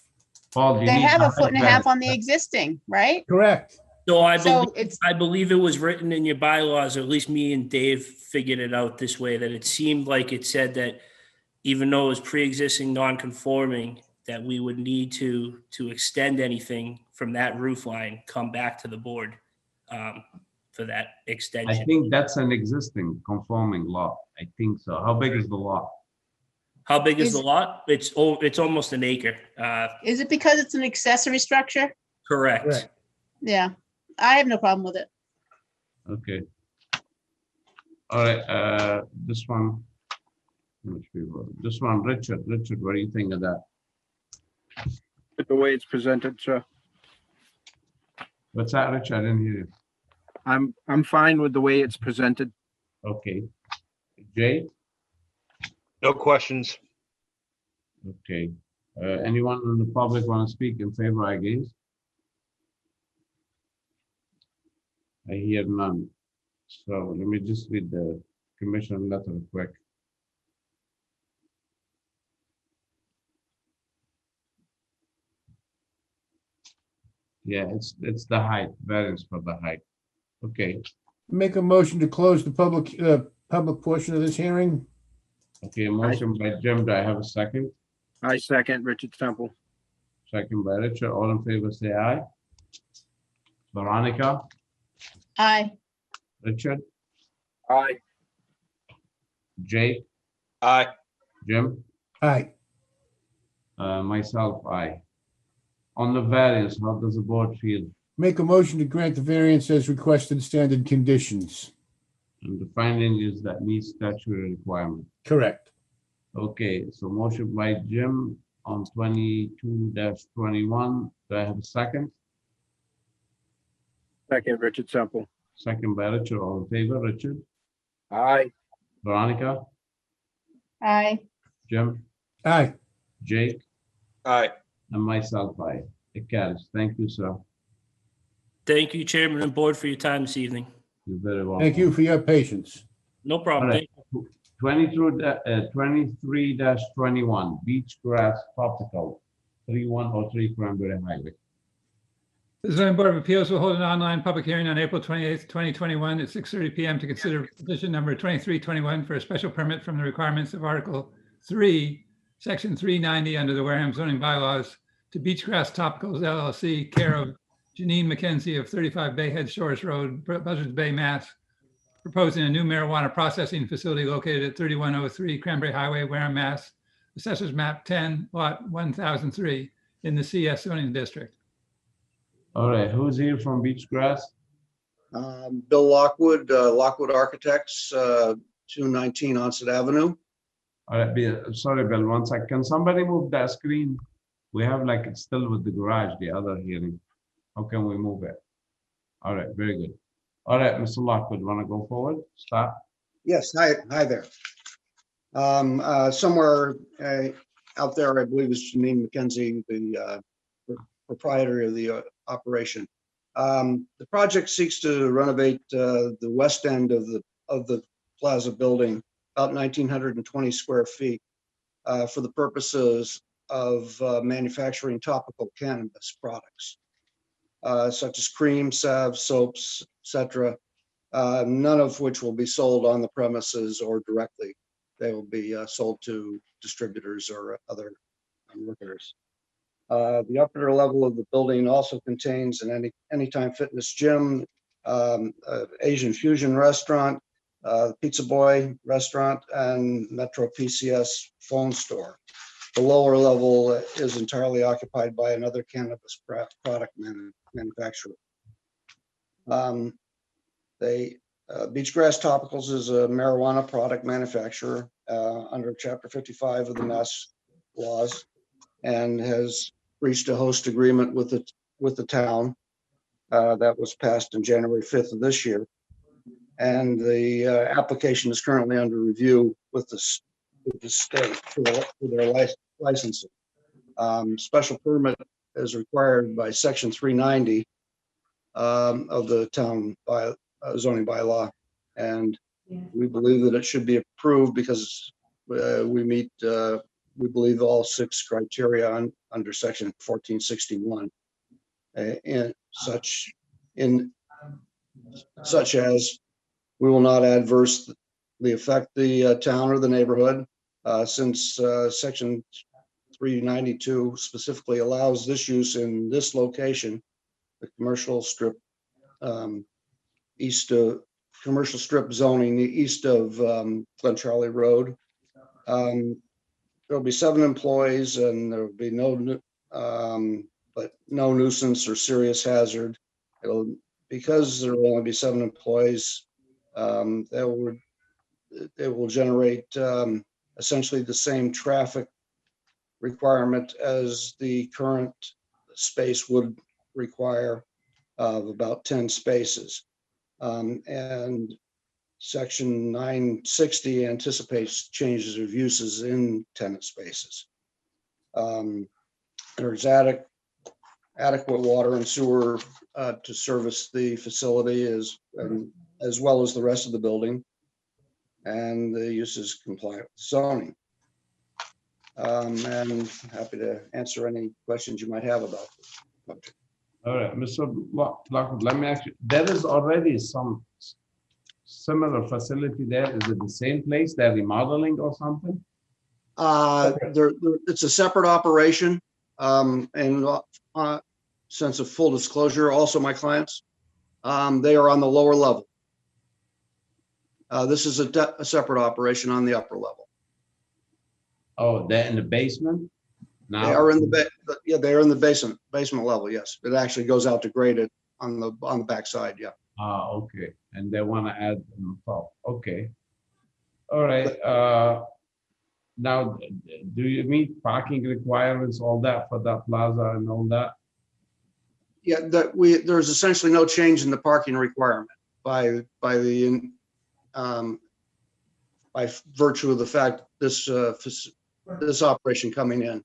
Paul, do you
They
need
have a
height
foot and a half
variance?
on the existing, right?
Correct.
So
So it's,
I believe it was written in your bylaws, or at least me and Dave figured it out this way, that it seemed like it said that even though it was pre-existing non-conforming, that we would need to extend anything from that roof line, come back to the board for that
I
extension.
think that's an existing conforming lot. I think so. How big is the lot?
How big is the
Is-
lot? It's almost an acre.
is it because it's an accessory structure?
Correct.
Correct.
Yeah, I have no problem with it.
Okay. All right, this one. This one, Richard, what do you think of that?
The way it's presented, sir.
What's that, Richard? I didn't hear you.
I'm fine with the way it's presented.
Okay. Jay?
No questions.
Okay. Anyone in the public want to speak in favor or against? I hear none. So let me just read the commission letter quick. Yeah, it's the height, variance for the height. Okay,
Make a motion to close the public portion of this hearing.
okay, a motion by Jim, do I have a second?
I second Richard Temple.
Second by Richard, all in favor, say aye. Veronica,
Aye.
Richard,
Aye.
Jake,
Aye.
Jim,
Aye.
myself, aye. On the variance, how does the board feel?
Make a motion to grant the variance as requested standard conditions.
And the finding is that meets statutory requirement.
Correct.
Okay, so motion by Jim on 22-21. Do I have a second?
Second, Richard Temple.
Second by Richard, all in favor, Richard,
Aye.
Veronica,
Aye.
Jim,
Aye.
Jake,
Aye.
and myself, aye. It carries. Thank you, sir.
Thank you, Chairman and Board, for your time this evening.
You're very welcome.
Thank you for your patience.
No
All
problem.
right.
Thank you.
23-21, beach grass topical, 3103 Cranberry Highway.
The zoning board of appeals will hold an online public hearing on April 28th, 2021 at 6:30 PM to consider petition number 2321 for a special permit from the requirements of Article 3, Section 390 under the Wareham zoning bylaws to Beachgrass Topicals LLC, care of Janine McKenzie of 35 Bay Head Shores Road, Buzzards Bay, Mass, proposing a new marijuana processing facility located at 3103 Cranberry Highway, Wareham, Mass, Assessors Map 10, Lot 1003 in the CS zoning district.
All right, who's here from beach grass?
Bill Lockwood, Lockwood Architects, 219 Onset Avenue.
All right, sorry, Bill, one sec. Can somebody move that screen? We have like it's still with the garage, the other hearing. How can we move it? All right, very good. All right, Mr. Lockwood, want to go forward? Start.
Yes, hi there. Somewhere out there, I believe is Janine McKenzie, the proprietor of the operation. The project seeks to renovate the west end of the plaza building, about 1,920 square feet, for the purposes of manufacturing topical cannabis products, such as cream, salve, soaps, etc. None of which will be sold on the premises or directly. They will be sold to distributors or other workers. The upper level of the building also contains an anytime fitness gym, Asian fusion restaurant, Pizza Boy restaurant, and Metro PCS phone store. The lower level is entirely occupied by another cannabis product manufacturer. Beachgrass Topicals is a marijuana product manufacturer under Chapter 55 of the Mass laws, and has reached a host agreement with the town that was passed on January 5th of this year. And the application is currently under review with the state for their licensing. Special permit is required by Section 390 of the town zoning bylaw, and we believe that it should be approved because we meet, we believe, all 6 criteria under Section 1461, and such as we will not adversely affect the town or the neighborhood, since Section 392 specifically allows this use in this location, the commercial strip commercial strip zoning east of Glen Charlie Road. There'll be 7 employees, and there will be no nuisance or serious hazard. Because there will only be 7 employees, it will generate essentially the same traffic requirement as the current space would require, of about 10 spaces. And section 960 anticipates changes of uses in tenant spaces. There's adequate water and sewer to service the facility as well as the rest of the building. And the use is compliant with zoning. And happy to answer any questions you might have about this project.
All right, Mr. Lockwood, let me ask you, there is already some similar facility there. Is it the same place they're remodeling or something?
It's a separate operation. And sense of full disclosure, also my clients, they are on the lower level. This is a separate operation on the upper level.
Oh, they're in the basement now?
They are in they are in the basement level. Yes, it actually goes out to grade it on the backside. Yeah.
Ah, okay. And they want to add on top. Okay. All right. Now, do you meet parking requirements, all that for that plaza and all that?
Yeah, there's essentially no change in the parking requirement by virtue of the fact this operation coming in.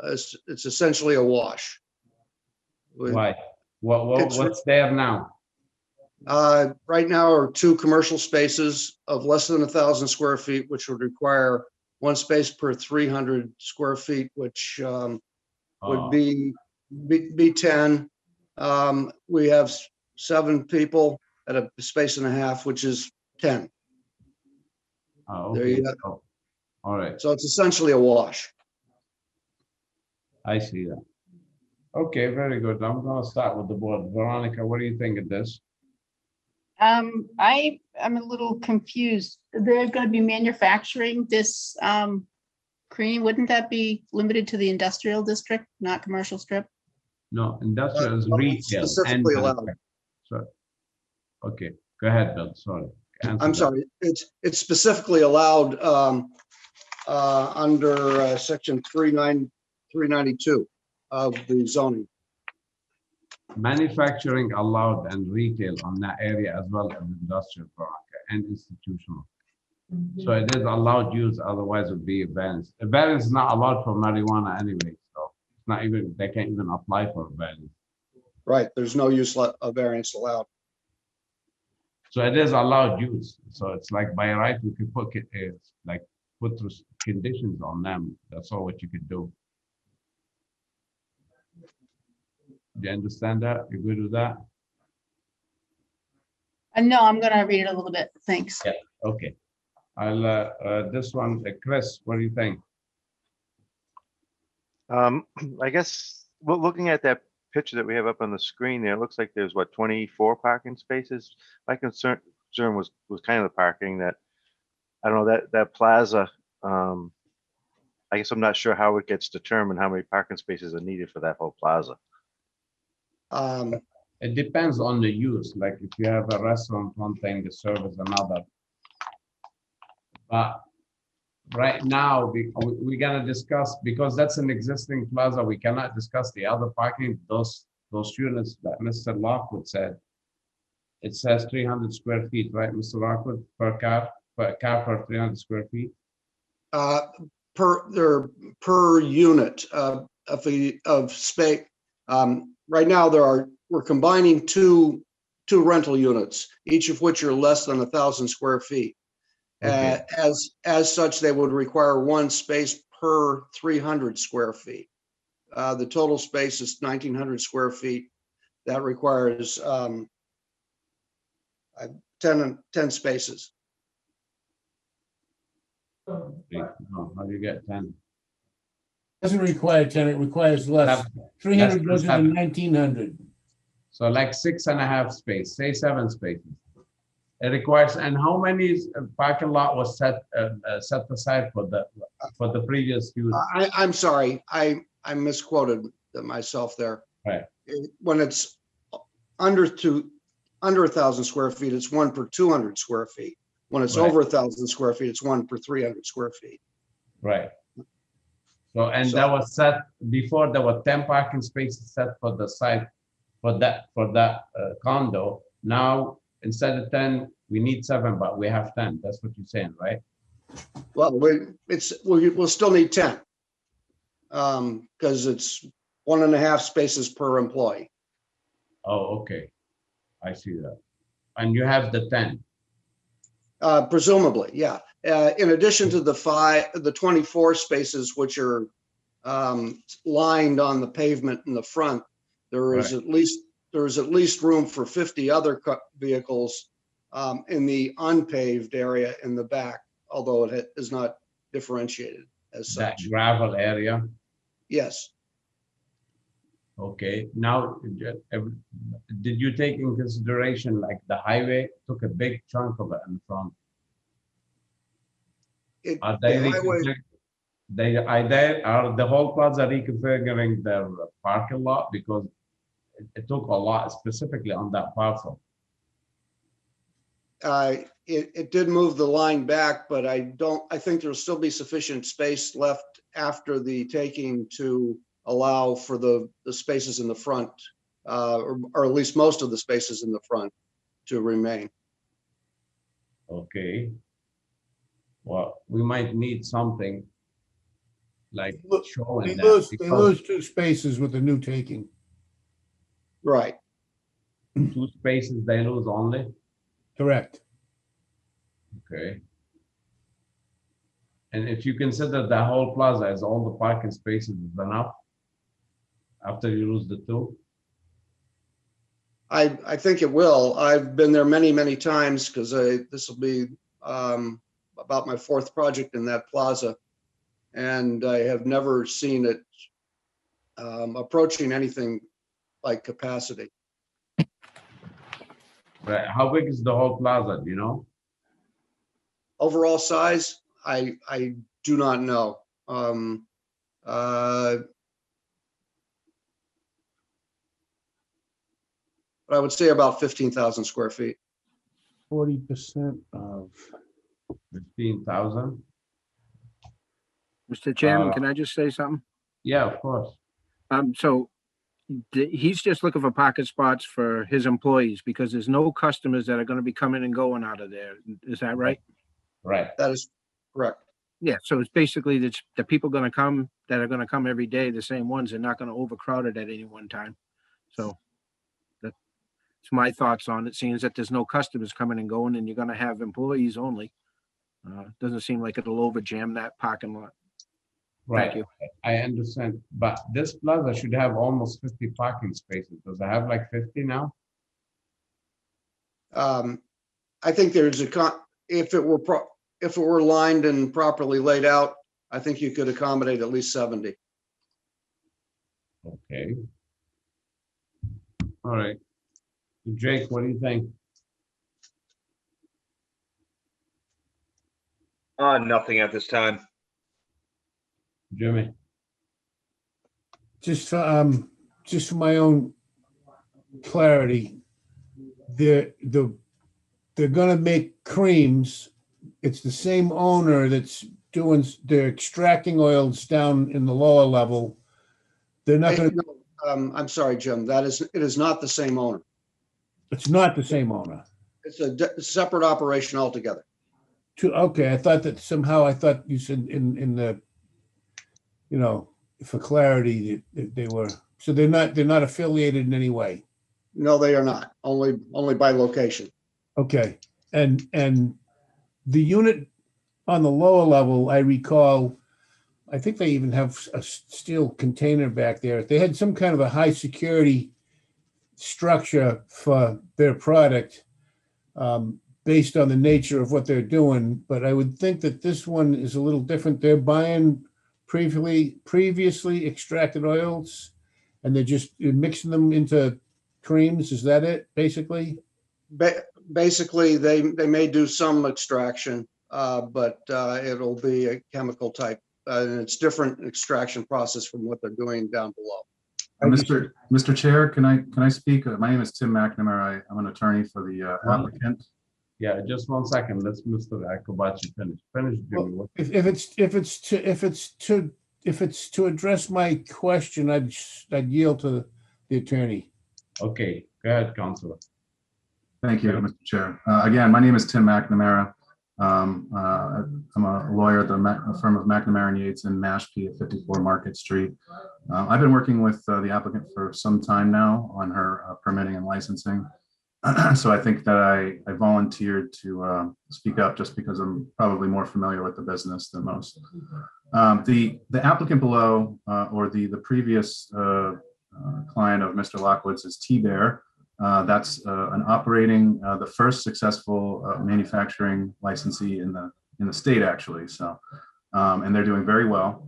It's essentially a wash.
Why? What's there now?
Right now are 2 commercial spaces of less than 1,000 square feet, which would require 1 space per 300 square feet, which would be 10. We have 7 people at a space and a half, which is 10.
Okay.
There you go.
Oh, all right.
So it's essentially a wash.
I see that. Okay, very good. I'm going to start with the board. Veronica, what do you think of this?
I'm a little confused. They're going to be manufacturing this cream. Wouldn't that be limited to the industrial district, not commercial strip?
No, industrial is retail.
Specifically allowed.
Sorry. Okay, go ahead, Bill. Sorry.
I'm sorry. It's specifically allowed under section 392 of the zoning.
Manufacturing allowed and retail on that area as well as industrial product and institutional. So it is allowed use, otherwise it would be a variance. A variance is not allowed for marijuana anyway, so it's not even, they can't even apply for a variance.
Right, there's no use of variance allowed.
So it is allowed use. So it's like by right, we could put it, like put through conditions on them. That's all what you could do. Do you understand that? You good with that?
No, I'm going to read it a little bit. Thanks.
Yeah. Okay. I'll this one, Chris, what do you think?
I guess, well, looking at that picture that we have up on the screen there, it looks like there's what, 24 parking spaces. My concern was kind of the parking that, I don't know, that plaza. I guess I'm not sure how it gets determined how many parking spaces are needed for that whole plaza.
It depends on the use. Like if you have a restaurant, one thing, the service another. But right now, we're gonna discuss, because that's an existing plaza, we cannot discuss the other parking. Those units that Mr. Lockwood said, it says 300 square feet, right, Mr. Lockwood, per car per 300 square feet?
Per unit of space. Right now we're combining two rental units, each of which are less than 1,000 square feet. Okay. As such, they would require 1 space per 300 square feet. The total space is 1,900 square feet. That requires 10 spaces.
How do you get 10?
Doesn't require 10, it requires less. 300 goes into 1,900.
So like 6.5 space, say 7 spaces. It requires, and how many parking lot was set aside for the previous use?
I'm sorry, I misquoted myself there.
Right.
When it's under 1,000 square feet, it's 1 per 200 square feet. When it's over 1,000 square feet, it's 1 per 300 square feet.
Right. So, and that was set before. There were 10 parking spaces set for the site for that condo. Now instead of 10, we need 7, but we have 10. That's what you're saying, right?
Well, we'll still need 10. Because it's 1.5 spaces per employee.
Oh, okay. I see that. And you have the 10.
Presumably, yeah. In addition to the 24 spaces, which are lined on the pavement in the front, there is at least room for 50 other vehicles in the unpaved area in the back, although it is not differentiated as
That
such.
gravel area.
Yes.
Okay. Now, did you take in consideration like the highway took a big chunk of it in front? Are they are the whole plaza reconfiguring their parking lot because it took a lot specifically on that parcel?
It did move the line back, but I think there'll still be sufficient space left after the taking to allow for the spaces in the front, or at least most of the spaces in the front to remain.
Okay. Well, we might need something like showing
They
that.
lose 2 spaces with the new taking.
Right.
2 spaces they lose only?
Correct.
Okay. And if you consider the whole plaza as all the parking spaces is enough after you lose the 2?
I think it will. I've been there many, many times because this will be about my 4th project in that plaza. And I have never seen it approaching anything like capacity.
Right. How big is the whole plaza? Do you know?
Overall size, I do not know. But I would say about 15,000 square feet.
40% of
15,000?
Mr. Chairman, can I just say something?
Yeah, of course.
So he's just looking for parking spots for his employees because there's no customers that are going to be coming and going out of there. Is that right?
Right.
That is correct.
Yeah, so it's basically the people going to come that are going to come every day, the same ones, are not going to overcrowd it at any one time. So that's my thoughts on it, seeing that there's no customers coming and going and you're going to have employees only. Doesn't seem like it'll over jam that parking lot.
Right.
Thank you.
I understand, but this plaza should have almost 50 parking spaces. Does it have like 50 now?
I think there's if it were lined and properly laid out, I think you could accommodate at least 70.
Okay. All right. Jake, what do you think?
Nothing at this time.
Jimmy?
Just for my own clarity, they're gonna make creams. It's the same owner that's they're extracting oils down in the lower level. They're not gonna.
I'm sorry, Jim. It is not the same owner.
It's not the same owner.
It's a separate operation altogether.
Okay, I thought that somehow, I thought you said in the, for clarity, they were, so they're not affiliated in any way.
No, they are not. Only by location.
Okay, and the unit on the lower level, I recall, I think they even have a steel container back there. They had some kind of a high security structure for their product based on the nature of what they're doing. But I would think that this one is a little different. They're buying previously extracted oils and they're just mixing them into creams. Is that it, basically?
Basically, they may do some extraction, but it'll be a chemical type. And it's different extraction process from what they're doing down below.
Mr. Chair, can I speak? My name is Tim McNamara. I'm an attorney for the applicant.
Yeah, just 1 second. Let's Mr. Akabachi finish. Finish, Jimmy.
Well, if it's to address my question, I'd yield to the attorney.
Okay, go ahead, Counselor.
Thank you, Mr. Chair. Again, my name is Tim McNamara. I'm a lawyer at the firm of McNamara and Yates in Mashpee at 54 Market Street. I've been working with the applicant for some time now on her permitting and licensing. So I think that I volunteered to speak up just because I'm probably more familiar with the business than most. The applicant below, or the previous client of Mr. Lockwood's is T-Bear. That's an operating, the first successful manufacturing licensee in the state, actually. So, and they're doing very well.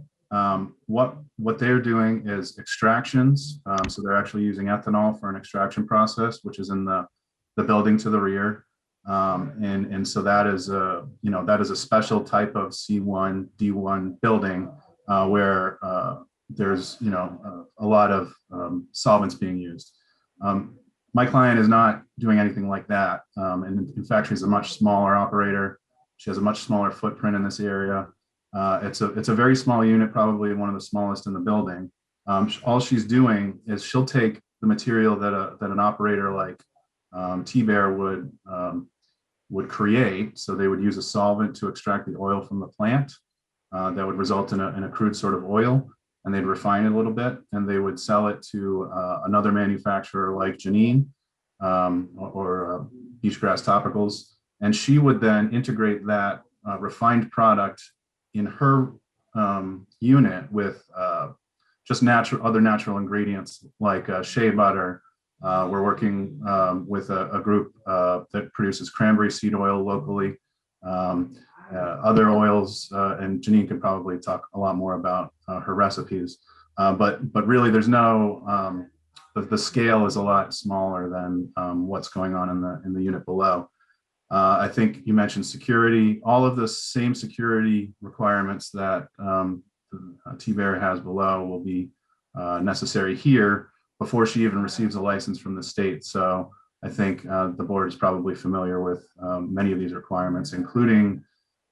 What they're doing is extractions. So they're actually using ethanol for an extraction process, which is in the building to the rear. And so that is that is a special type of C1, D1 building where there's a lot of solvents being used. My client is not doing anything like that. And in fact, she's a much smaller operator. She has a much smaller footprint in this area. It's a very small unit, probably one of the smallest in the building. All she's doing is she'll take the material that an operator like T-Bear would create. So they would use a solvent to extract the oil from the plant that would result in a crude sort of oil, and they'd refine it a little bit, and they would sell it to another manufacturer like Janine or Beachgrass Topicals, and she would then integrate that refined product in her unit with just other natural ingredients like shea butter. We're working with a group that produces cranberry seed oil locally, other oils, and Janine could probably talk a lot more about her recipes. But really, there's no the scale is a lot smaller than what's going on in the unit below. I think you mentioned security. All of the same security requirements that T-Bear has below will be necessary here before she even receives a license from the state. So I think the board is probably familiar with many of these requirements, including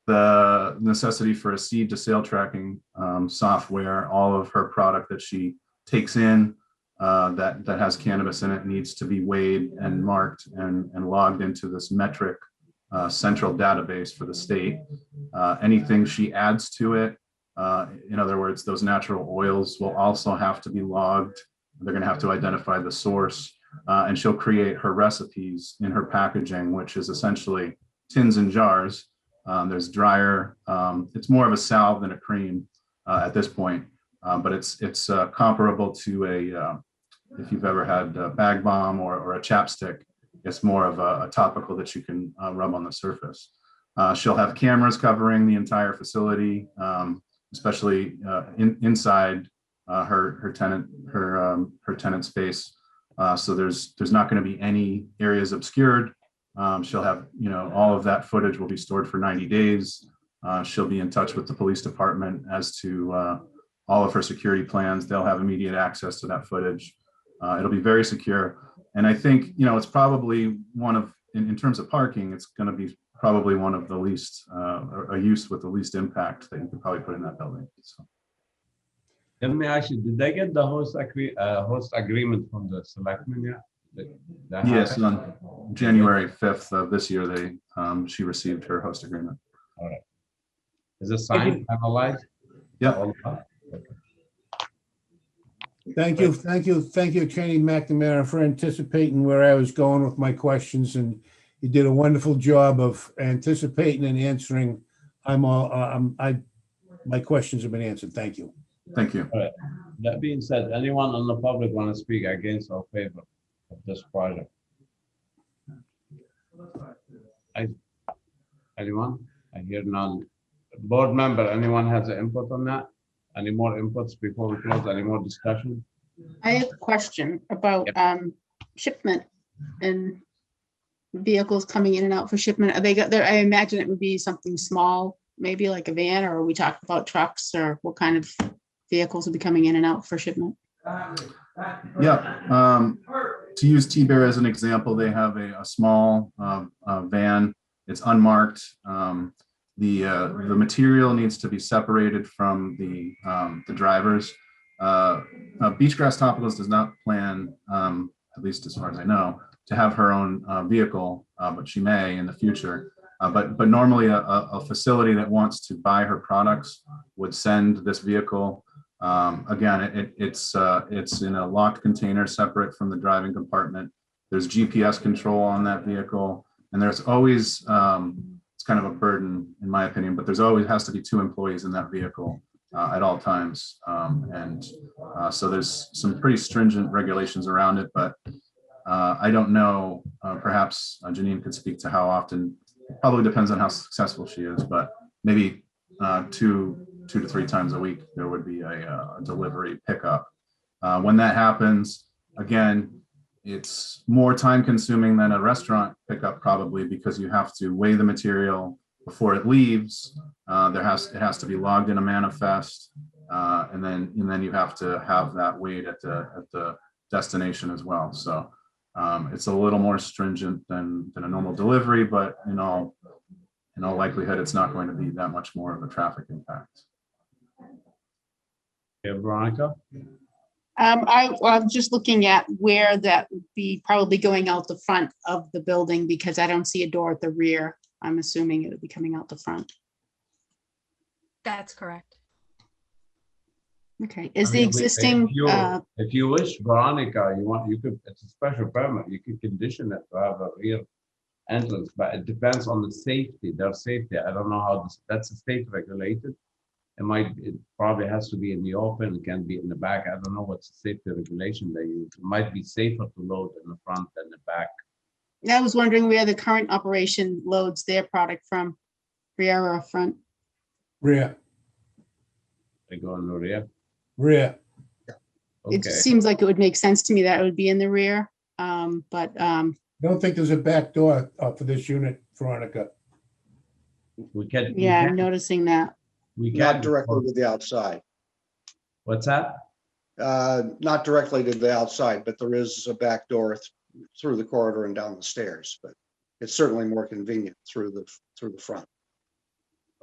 the necessity for a seed to sale tracking software. All of her product that she takes in that has cannabis in it needs to be weighed and marked and logged into this metric central database for the state. Anything she adds to it, in other words, those natural oils will also have to be logged. They're going to have to identify the source, and she'll create her recipes in her packaging, which is essentially tins and jars. There's dryer. It's more of a salve than a cream at this point, but it's comparable to if you've ever had a bag balm or a chapstick. It's more of a topical that you can rub on the surface. She'll have cameras covering the entire facility, especially inside her tenant space. So there's not going to be any areas obscured. She'll have, all of that footage will be stored for 90 days. She'll be in touch with the police department as to all of her security plans. They'll have immediate access to that footage. It'll be very secure. And I think, it's probably in terms of parking, it's going to be probably one of the least, a use with the least impact that you could probably put in that building. So.
Let me ask you, did they get the host agreement from the selectmen yet?
Yes, on January 5th of this year, she received her host agreement.
All right. Is it signed, finalized?
Yeah.
Thank you, Attorney McNamara, for anticipating where I was going with my questions, and you did a wonderful job of anticipating and answering. My questions have been answered. Thank you.
Thank you.
All right. That being said, anyone on the public want to speak against or favor of this project? Anyone? I hear none. Board member, anyone has an input on that? Any more inputs before we close? Any more discussion?
I have a question about shipment and vehicles coming in and out for shipment. Are they got there? I imagine it would be something small, maybe like a van, or are we talking about trucks, or what kind of vehicles will be coming in and out for shipment?
Yeah. To use T-Bear as an example, they have a small van. It's unmarked. The material needs to be separated from the drivers. Beachgrass Topicals does not plan, at least as far as I know, to have her own vehicle, but she may in the future. But normally a facility that wants to buy her products would send this vehicle. Again, it's in a locked container separate from the driving compartment. There's GPS control on that vehicle, and there's always, it's kind of a burden in my opinion, but there's always has to be 2 employees in that vehicle at all times. So there's some pretty stringent regulations around it, but I don't know, perhaps Janine could speak to how often. It probably depends on how successful she is, but maybe 2 to 3 times a week, there would be a delivery pickup. When that happens, again, it's more time consuming than a restaurant pickup probably, because you have to weigh the material before it leaves. It has to be logged in a manifest, and then you have to have that weighed at the destination as well. So it's a little more stringent than a normal delivery, but in all likelihood, it's not going to be that much more of a traffic impact.
Yeah, Veronica?
I'm just looking at where that would be probably going out the front of the building, because I don't see a door at the rear. I'm assuming it would be coming out the front.
That's correct.
Okay, is
I
the
mean,
existing,
if you wish, Veronica, you could, it's a special permit, you could condition it to have a rear entrance, but it depends on the safety, their safety. I don't know how this, that's a state regulated. It probably has to be in the open, it can be in the back. I don't know what's the safety regulation they use. It might be safer to load in the front than the back.
I was wondering where the current operation loads their product from, rear or front?
Rear,
They go in the rear.
rear.
Okay.
It just seems like it would make sense to me that it would be in the rear, but
Don't think there's a back door for this unit, Veronica.
We can.
yeah, I'm noticing that.
We can.
Not directly to the outside.
What's that?
Not directly to the outside, but there is a back door through the corridor and down the stairs, but it's certainly more convenient through the front.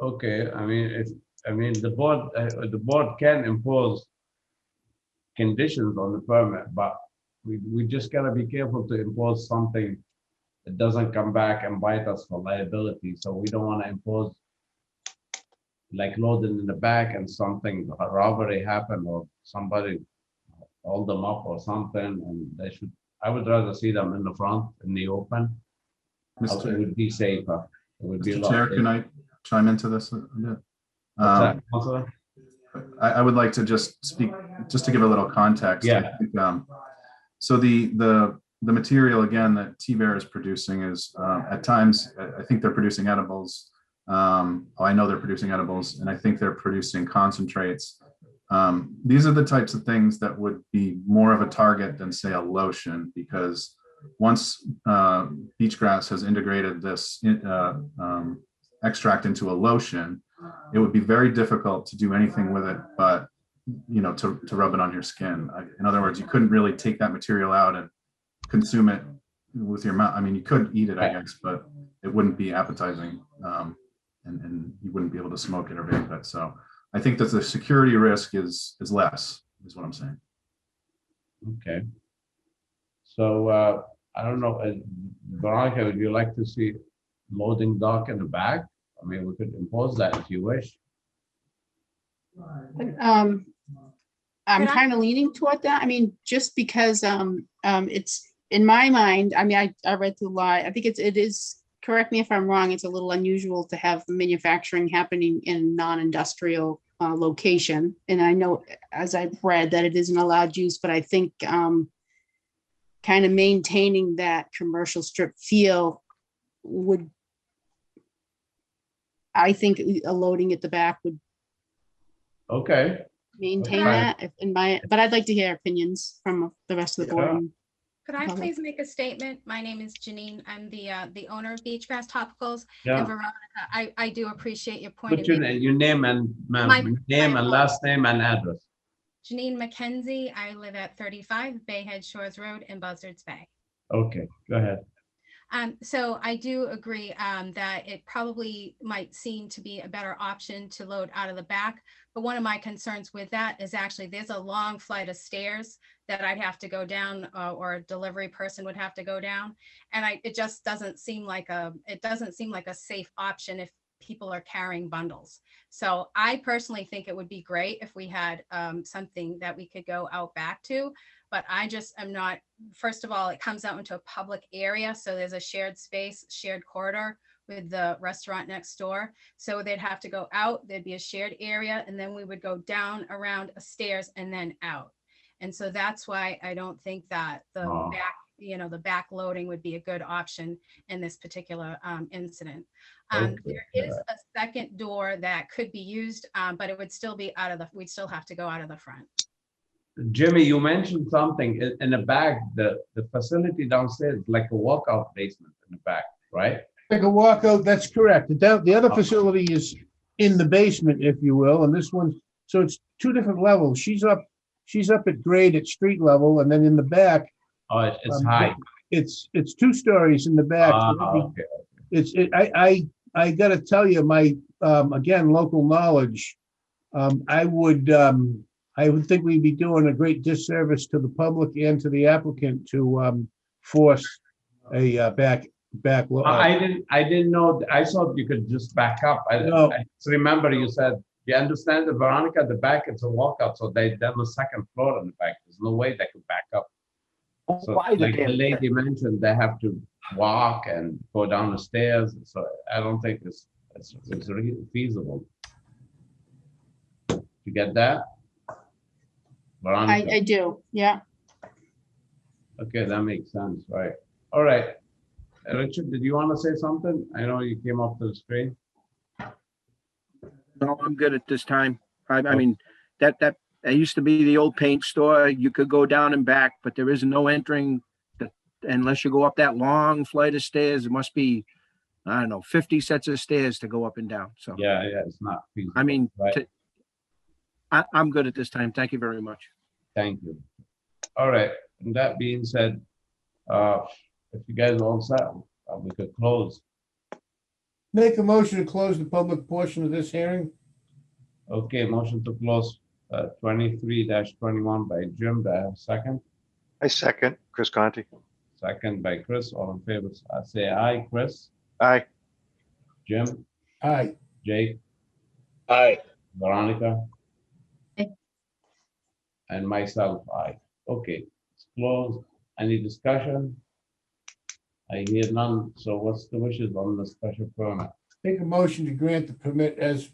Okay, I mean, the board can impose conditions on the permit, but we just gotta be careful to impose something that doesn't come back and bite us for liability. So we don't want to impose like loading in the back and something, a robbery happen or somebody hold them up or something, and they should, I would rather see them in the front, in the open. It would be safer. It would be a
Mr.
lot
Chair,
safer.
can I chime into this a bit?
What's that, Counselor?
I would like to just speak, just to give a little context.
Yeah.
I think, so the material, again, that T-Bear is producing is at times, I think they're producing edibles. I know they're producing edibles, and I think they're producing concentrates. These are the types of things that would be more of a target than, say, a lotion, because once Beachgrass has integrated this extract into a lotion, it would be very difficult to do anything with it but, to rub it on your skin. In other words, you couldn't really take that material out and consume it with your mouth. I mean, you could eat it, I guess, but it wouldn't be appetizing, and you wouldn't be able to smoke it or vape it. So I think that the security risk is less, is what I'm saying.
Okay. So I don't know, Veronica, would you like to see loading dock in the back? I mean, we could impose that if you wish.
I'm kind of leaning toward that. I mean, just because it's in my mind, I mean, I read through a lot. I think it is, correct me if I'm wrong, it's a little unusual to have manufacturing happening in a non-industrial location. And I know, as I've read, that it isn't allowed use, but I think kind of maintaining that commercial strip feel would, I think a loading at the back would
Okay.
maintain
Okay.
that in my, but I'd like to hear opinions from the rest of the board.
Could I please make a statement? My name is Janine. I'm the owner of Beachgrass Topicals.
Yeah.
And Veronica, I do appreciate your point
Put
of view.
your name and name and last name and address.
Janine McKenzie. I live at 35 Bayhead Shores Road in Buzzards Bay.
Okay, go ahead.
So I do agree that it probably might seem to be a better option to load out of the back. But one of my concerns with that is actually there's a long flight of stairs that I'd have to go down, or a delivery person would have to go down. And it just doesn't seem like a safe option if people are carrying bundles. So I personally think it would be great if we had something that we could go out back to. But I just am not, first of all, it comes out into a public area. So there's a shared space, shared corridor with the restaurant next door. So they'd have to go out, there'd be a shared area, and then we would go down around a stairs and then out. And so that's why I don't think that the the back loading would be a good option in this particular incident. There is a second door that could be used, but it would still be we'd still have to go out of the front.
Jimmy, you mentioned something in the back, the facility downstairs is like a walkout basement in the back, right?
Like a walkout, that's correct. The other facility is in the basement, if you will, and this one, so it's two different levels. She's up at grade at street level, and then in the back.
Oh, it's high.
It's 2 stories in the back.
Okay.
I gotta tell you, my again, local knowledge, I would think we'd be doing a great disservice to the public and to the applicant to force a back.
I didn't know. I thought you could just back up. I just remember you said, you understand that Veronica, at the back it's a walkout, so they have a second floor in the back. There's no way they could back up. So like the lady mentioned, they have to walk and go down the stairs. So I don't think it's really feasible. You get that? Veronica?
I do, yeah.
Okay, that makes sense, right? All right. Richard, did you want to say something? I know you came up to the screen.
No, I'm good at this time. I mean, that used to be the old paint store. You could go down and back, but there is no entering unless you go up that long flight of stairs. It must be, I don't know, 50 sets of stairs to go up and down. So
yeah, it's not feasible.
I mean,
right?
I'm good at this time. Thank you very much.
Thank you. All right. And that being said, if you guys are all set, we could close.
Make a motion to close the public portion of this hearing.
Okay, motion to close 23-21 by Jim. Do I have a second?
I second. Chris Conti.
Second by Chris. All in favor, say aye. Chris?
Aye.
Jim?
Aye.
Jake?
Aye.
Veronica?
Aye.
And myself, aye. Okay, it's closed. Any discussion? I hear none. So what's the wishes on the special permit?
Make a motion to grant the permit as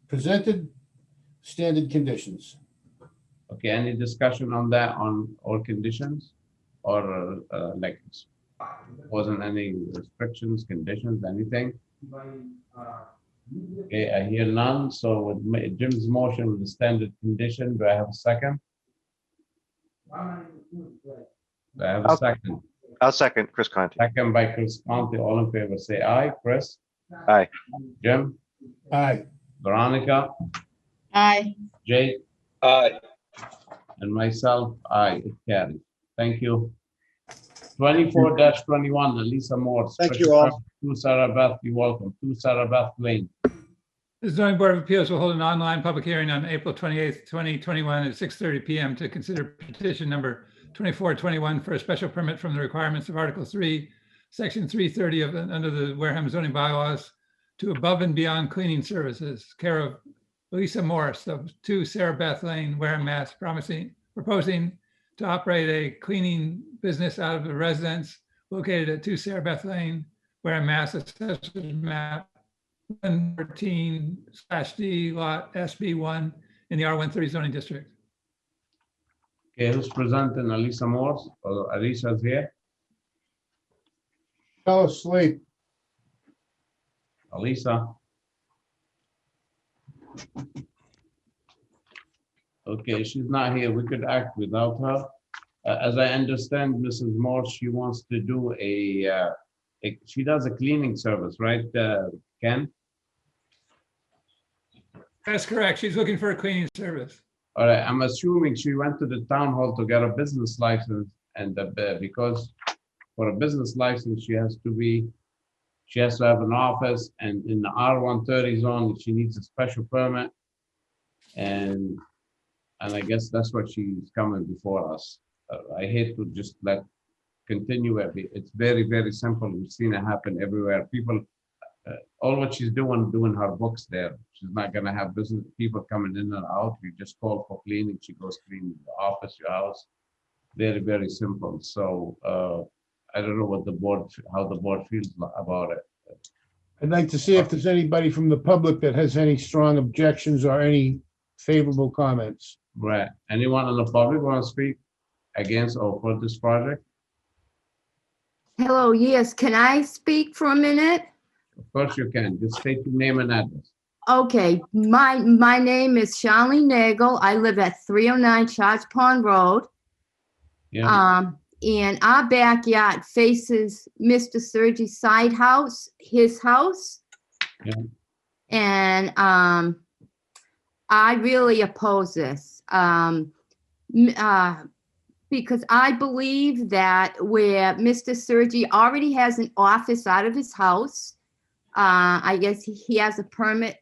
presented, standard conditions.
Okay, any discussion on that, on all conditions? Or like, wasn't any restrictions, conditions, anything? Okay, I hear none. So with Jim's motion with the standard condition, do I have a second? Do I have a second?
I'll second. Chris Conti.
Second by Chris Conti. All in favor, say aye. Chris?
Aye.
Jim?
Aye.
Veronica?
Aye.
Jake?
Aye.
And myself, aye. It carries. Thank you. 24-21, Elisa Moore.
Thank you all.
2 Sarah Beth, you're welcome. 2 Sarah Beth Lane.
The zoning board of appeals will hold an online public hearing on April 28th, 2021 at 6:30 p.m. to consider petition number 2421 for a special permit from the requirements of Article 3, Section 330 under the Wareham zoning bylaws to above and beyond cleaning services, care of Lisa Morris of 2 Sarah Beth Lane, Wareham, Mass, proposing to operate a cleaning business out of a residence located at 2 Sarah Beth Lane, Wareham, Mass, assessor's map 114/D lot SB1 in the R130 zoning district.
Okay, who's presenting? Elisa Morse? Or Elisa's here?
Fell asleep.
Elisa? Okay, she's not here. We could act without her. As I understand, Mrs. Morse, she wants to do she does a cleaning service, right, Ken?
That's correct. She's looking for a cleaning service.
All right, I'm assuming she went to the town hall to get a business license, and because for a business license, she has to have an office, and in the R130 zone, she needs a special permit. And I guess that's what she's coming before us. I hate to just continue it. It's very, very simple. We've seen it happen everywhere. People, all what she's doing her books there. She's not gonna have business people coming in and out. You just call for cleaning. She goes clean the office, your house. Very, very simple. So I don't know how the board feels about it.
I'd like to see if there's anybody from the public that has any strong objections or any favorable comments.
Right. Anyone in the public want to speak against or for this project?
Hello, yes, can I speak for a minute?
Of course you can. Just state your name and address.
Okay, my name is Charlene Nagel. I live at 309 Charge Pond Road.
Yeah.
And our backyard faces Mr. Sergi's side house, his house.
Yeah.
And I really oppose this. Because I believe that where Mr. Sergi already has an office out of his house, I guess he has a permit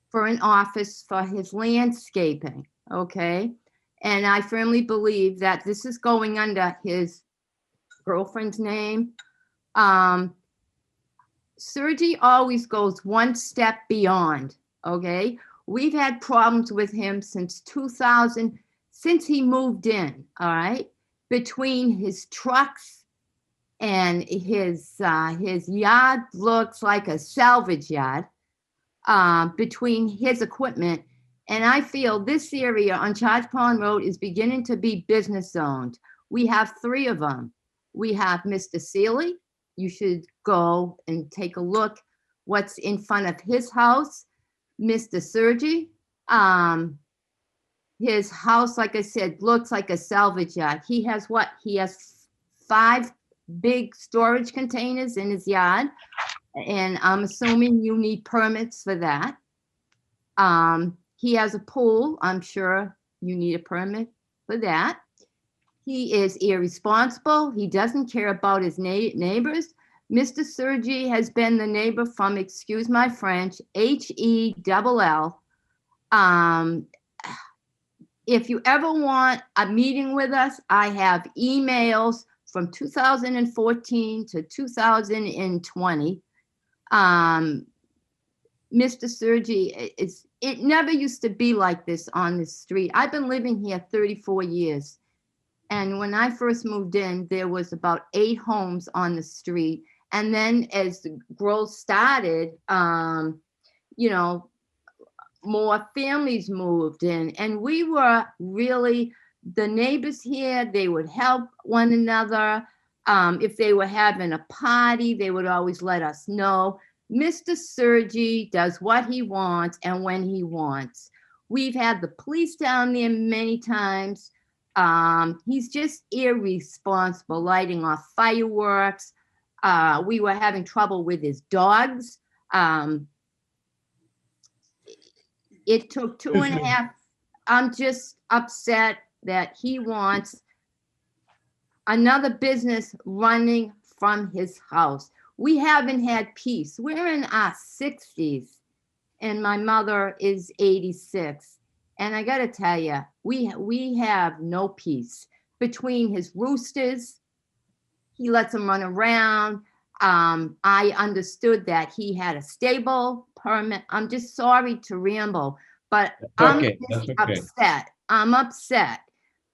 for an office for his landscaping, okay? And I firmly believe that this is going under his girlfriend's name. Sergi always goes one step beyond, okay? We've had problems with him since 2000, since he moved in, all right? Between his trucks and his yard looks like a salvage yard, between his equipment. And I feel this area on Charge Pond Road is beginning to be business zoned. We have 3 of them. We have Mr. Seeley. You should go and take a look what's in front of his house. Mr. Sergi, his house, like I said, looks like a salvage yard. He has what? He has 5 big storage containers in his yard. And I'm assuming you need permits for that. He has a pool. I'm sure you need a permit for that. He is irresponsible. He doesn't care about his neighbors. Mr. Sergi has been the neighbor from, excuse my French, HELL. If you ever want a meeting with us, I have emails from 2014 to 2020. Mr. Sergi, it never used to be like this on the street. I've been living here 34 years. And when I first moved in, there was about 8 homes on the street. And then as the growth started, you know, more families moved in. And we were really, the neighbors here, they would help one another. If they were having a party, they would always let us know. Mr. Sergi does what he wants and when he wants. We've had the police down there many times. He's just irresponsible, lighting off fireworks. We were having trouble with his dogs. It took 2.5. I'm just upset that he wants another business running from his house. We haven't had peace. We're in our 60s and my mother is 86. And I gotta tell you, we have no peace. Between his roosters, he lets them run around. I understood that he had a stable permit. I'm just sorry to ramble, but I'm just upset. I'm upset.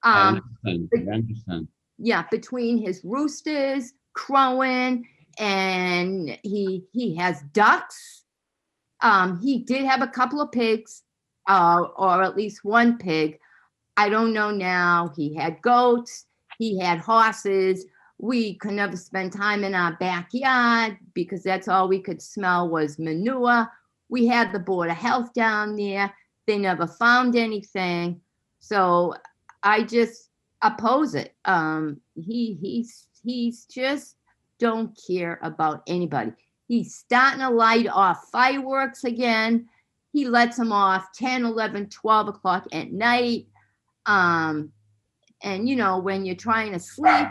I understand.
Yeah, between his roosters crowing, and he has ducks. He did have a couple of pigs, or at least one pig. I don't know now. He had goats. He had horses. We could never spend time in our backyard because that's all we could smell was manure. We had the Board of Health down there. They never found anything. So I just oppose it. He's just don't care about anybody. He's starting to light off fireworks again. He lets them off 10, 11, 12 o'clock at night. And you know, when you're trying to sleep,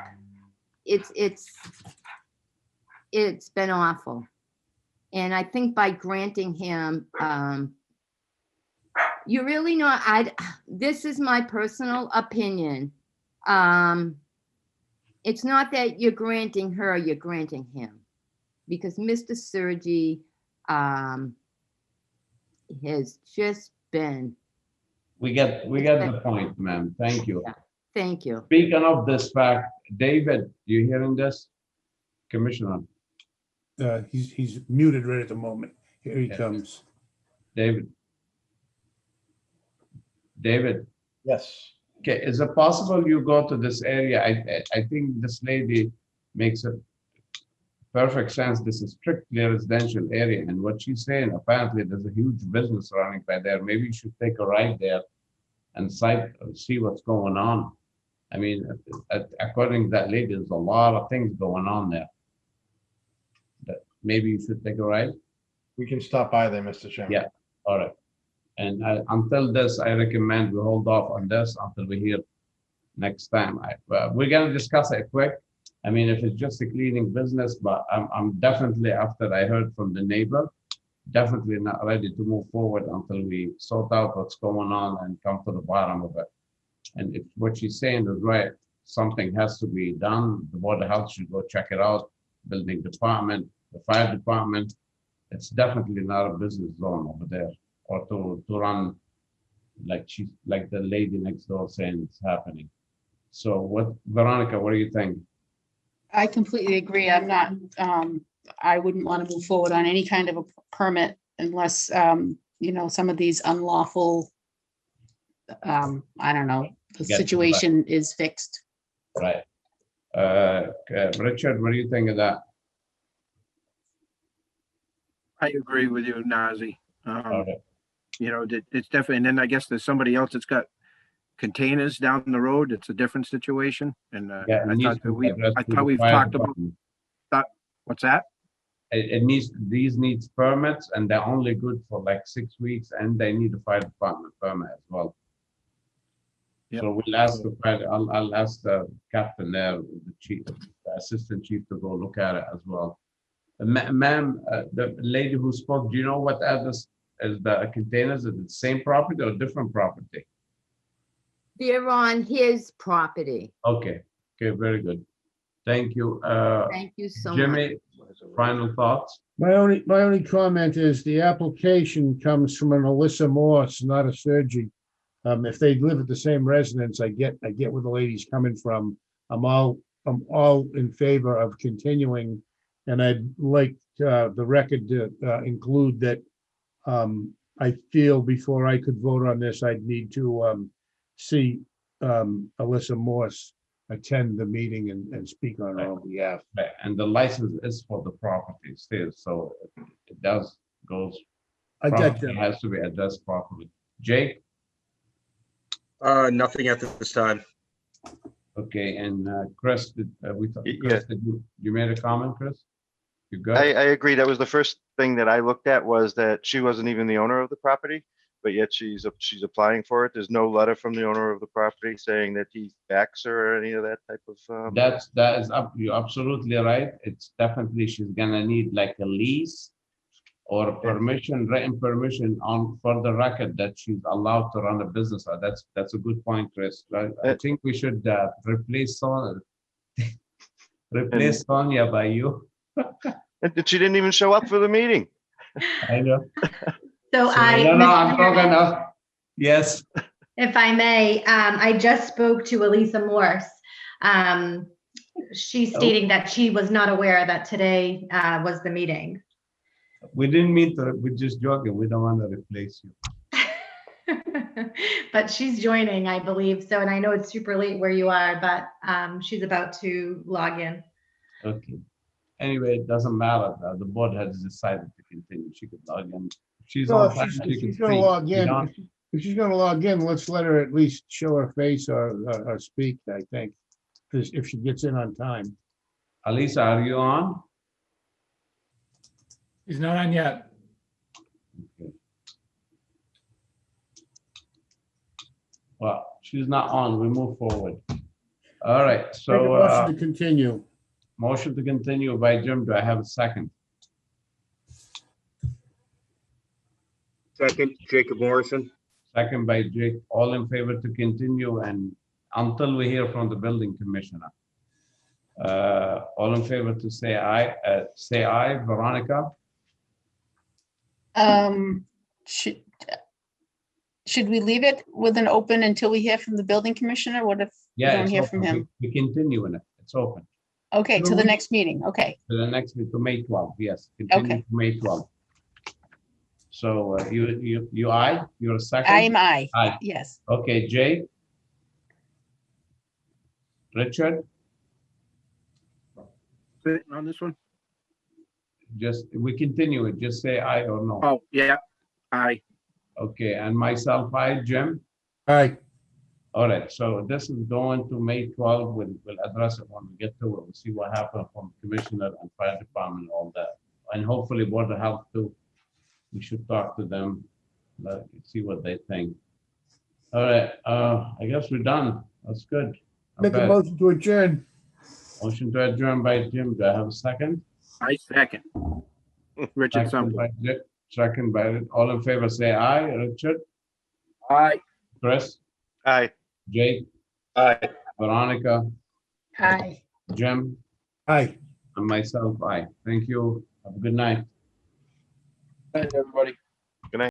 it's been awful. And I think by granting him, you really know, this is my personal opinion. It's not that you're granting her, you're granting him. Because Mr. Sergi has just been.
We get the point, ma'am. Thank you.
Yeah, thank you.
Speaking of this fact, David, you hearing this? Commissioner.
He's muted right at the moment. Here he comes.
David. David.
Yes.
Okay, is it possible you go to this area? I think this lady makes a perfect sense. This is strictly residential area, and what she's saying, apparently there's a huge business running by there. Maybe you should take a ride there and see what's going on. I mean, according to that lady, there's a lot of things going on there. Maybe you should take a ride.
We can stop by there, Mr. Chairman.
Yeah, all right. And until this, I recommend we hold off on this until we hear next time. We're gonna discuss it quick. I mean, if it's just a cleaning business, but I'm definitely, after I heard from the neighbor, definitely not ready to move forward until we sort out what's going on and come to the bottom of it. And if what she's saying is right, something has to be done. The Board of Health should go check it out. Building department, the fire department. It's definitely not a business zone over there, or to run like the lady next door saying it's happening. So what, Veronica, what do you think?
I completely agree. I'm not, I wouldn't want to move forward on any kind of a permit unless, you know, some of these unlawful, I don't know, the situation is fixed.
Right. Richard, what do you think of that?
I agree with you, Nazi.
Okay.
You know, it's definitely, and then I guess there's somebody else that's got containers down the road. It's a different situation. And
Yeah,
I thought we've talked about that. What's that?
These needs permits, and they're only good for like 6 weeks, and they need a fire department permit as well.
Yep.
So we'll ask the fire, I'll ask the captain there, the chief, the assistant chief, to go look at it as well. Ma'am, the lady who spoke, do you know what address is the containers? Is it the same property or different property?
They're on his property.
Okay, very good. Thank you.
Thank you so much.
Jimmy, final thoughts?
My only comment is the application comes from an Alyssa Morse, not a Sergi. If they live at the same residence, I get where the lady's coming from. I'm all in favor of continuing, and I'd like the record to include that I feel before I could vote on this, I'd need to see Alyssa Morse attend the meeting and speak on her own behalf.
Right. And the license is for the property still, so it goes.
I got you.
It has to be addressed properly. Jake?
Nothing at this time.
Okay, and Chris, did you made a comment, Chris? You good?
I agree. That was the first thing that I looked at, was that she wasn't even the owner of the property, but yet she's applying for it. There's no letter from the owner of the property saying that he backs her or any of that type of.
That is up. You're absolutely right. It's definitely, she's gonna need like a lease or permission, written permission on for the record that she's allowed to run a business. That's a good point, Chris. I think we should replace Sonia by you.
And she didn't even show up for the meeting.
I know.
So
I'm talking of, yes.
If I may, I just spoke to Elisa Morse. She's stating that she was not aware that today was the meeting.
We didn't mean to, we're just joking. We don't want to replace you.
But she's joining, I believe. So, and I know it's super late where you are, but she's about to log in.
Okay. Anyway, it doesn't matter. The board has decided to continue. She could log in. She's
Well,
on time.
if she's going to log in, if she's going to log in, let's let her at least show her face or speak, I think, if she gets in on time.
Alisa, are you on?
He's not on yet.
Okay. Well, she's not on. We move forward. All right.
Make a
So
motion to continue.
Motion to continue by Jim. Do I have a second?
Second, Jacob Morrison.
Second by Jake. All in favor to continue and until we hear from the building commissioner. All in favor to say aye, Veronica?
Should we leave it with an open until we hear from the building commissioner? What if we
Yeah,
don't
it's
hear from
open.
him?
We continue in it. It's open.
Okay, to the next meeting. Okay,
To the next week, to May 12th, yes. Continue
Okay.
to May 12th. So you aye? You're a second?
I'm aye.
Aye.
Yes.
Okay, Jay? Richard?
On this one?
Just, we continue it. Just say aye or no.
Oh, yeah, aye.
Okay, and myself, aye, Jim?
Aye.
All right, so this is going to May 12th. We'll address it when we get to it. We'll see what happens from commissioner and fire department and all that. And hopefully Board of Health too. We should talk to them, see what they think. All right, I guess we're done. That's good.
Make a
Okay.
motion to adjourn.
Motion to adjourn by Jim. Do I have a second?
I second. Richard
Second
Sumter.
by Dick. Second by, all in favor, say aye. Richard?
Aye.
Chris?
Aye.
Jake?
Aye.
Veronica?
Aye.
Jim?
Aye.
And myself, aye. Thank you. Have a good night.
Thank you, everybody.